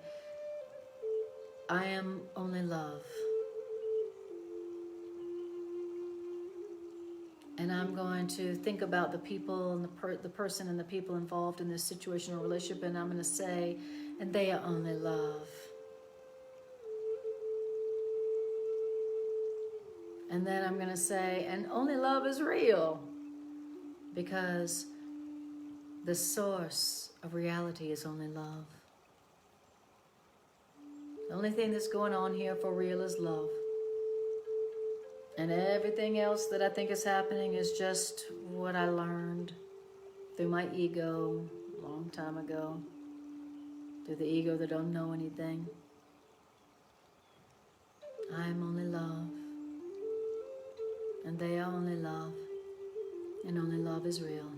I am only love. And I'm going to think about the people and the person and the people involved in this situation or relationship, and I'm going to say, and they are only love. And then I'm going to say, and only love is real, because the source of reality is only love. The only thing that's going on here for real is love. And everything else that I think is happening is just what I learned through my ego a long time ago, through the ego that don't know anything. I am only love, and they are only love, and only love is real.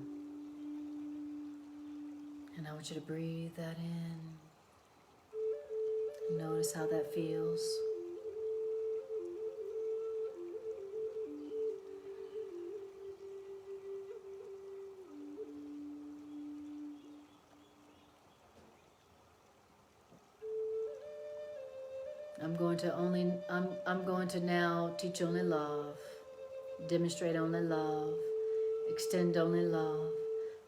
And I want you to breathe that in. Notice how that feels. I'm going to now teach only love, demonstrate only love, extend only love.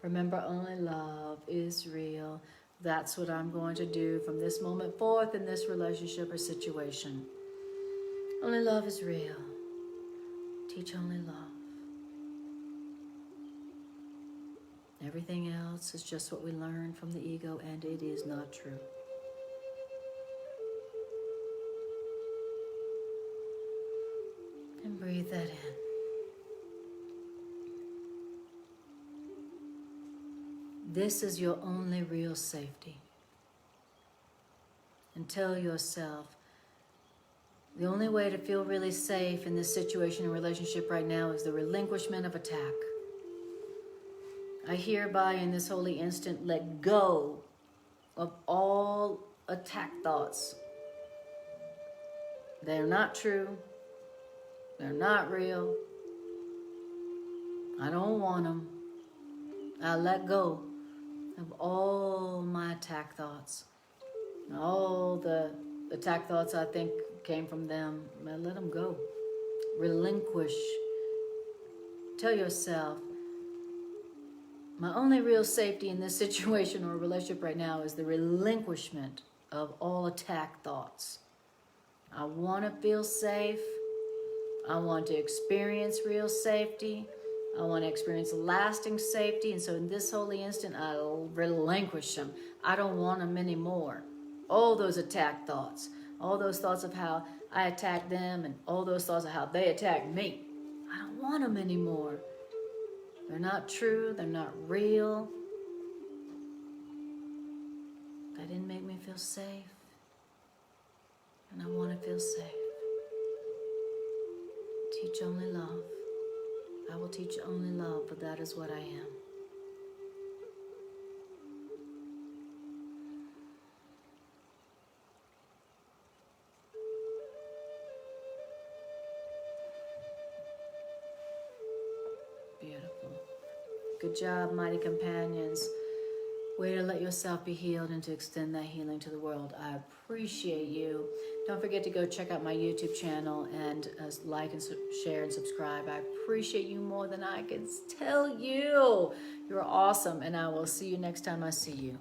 Remember, only love is real. That's what I'm going to do from this moment forth in this relationship or situation. Only love is real. Teach only love. Everything else is just what we learned from the ego, and it is not true. And breathe that in. This is your only real safety. And tell yourself, the only way to feel really safe in this situation and relationship right now is the relinquishment of attack. I hereby, in this holy instant, let go of all attack thoughts. They're not true. They're not real. I don't want them. I let go of all my attack thoughts. All the attack thoughts I think came from them. I let them go. Relinquish. Tell yourself, my only real safety in this situation or relationship right now is the relinquishment of all attack thoughts. I want to feel safe. I want to experience real safety. I want to experience lasting safety. And so in this holy instant, I'll relinquish them. I don't want them anymore. All those attack thoughts, all those thoughts of how I attack them, and all those thoughts of how they attack me. I don't want them anymore. They're not true. They're not real. They didn't make me feel safe. And I want to feel safe. Teach only love. I will teach only love, but that is what I am. Beautiful. Good job, mighty companions. Way to let yourself be healed and to extend that healing to the world. I appreciate you. Don't forget to go check out my YouTube channel and like and share and subscribe. I appreciate you more than I can tell you. You're awesome, and I will see you next time I see you.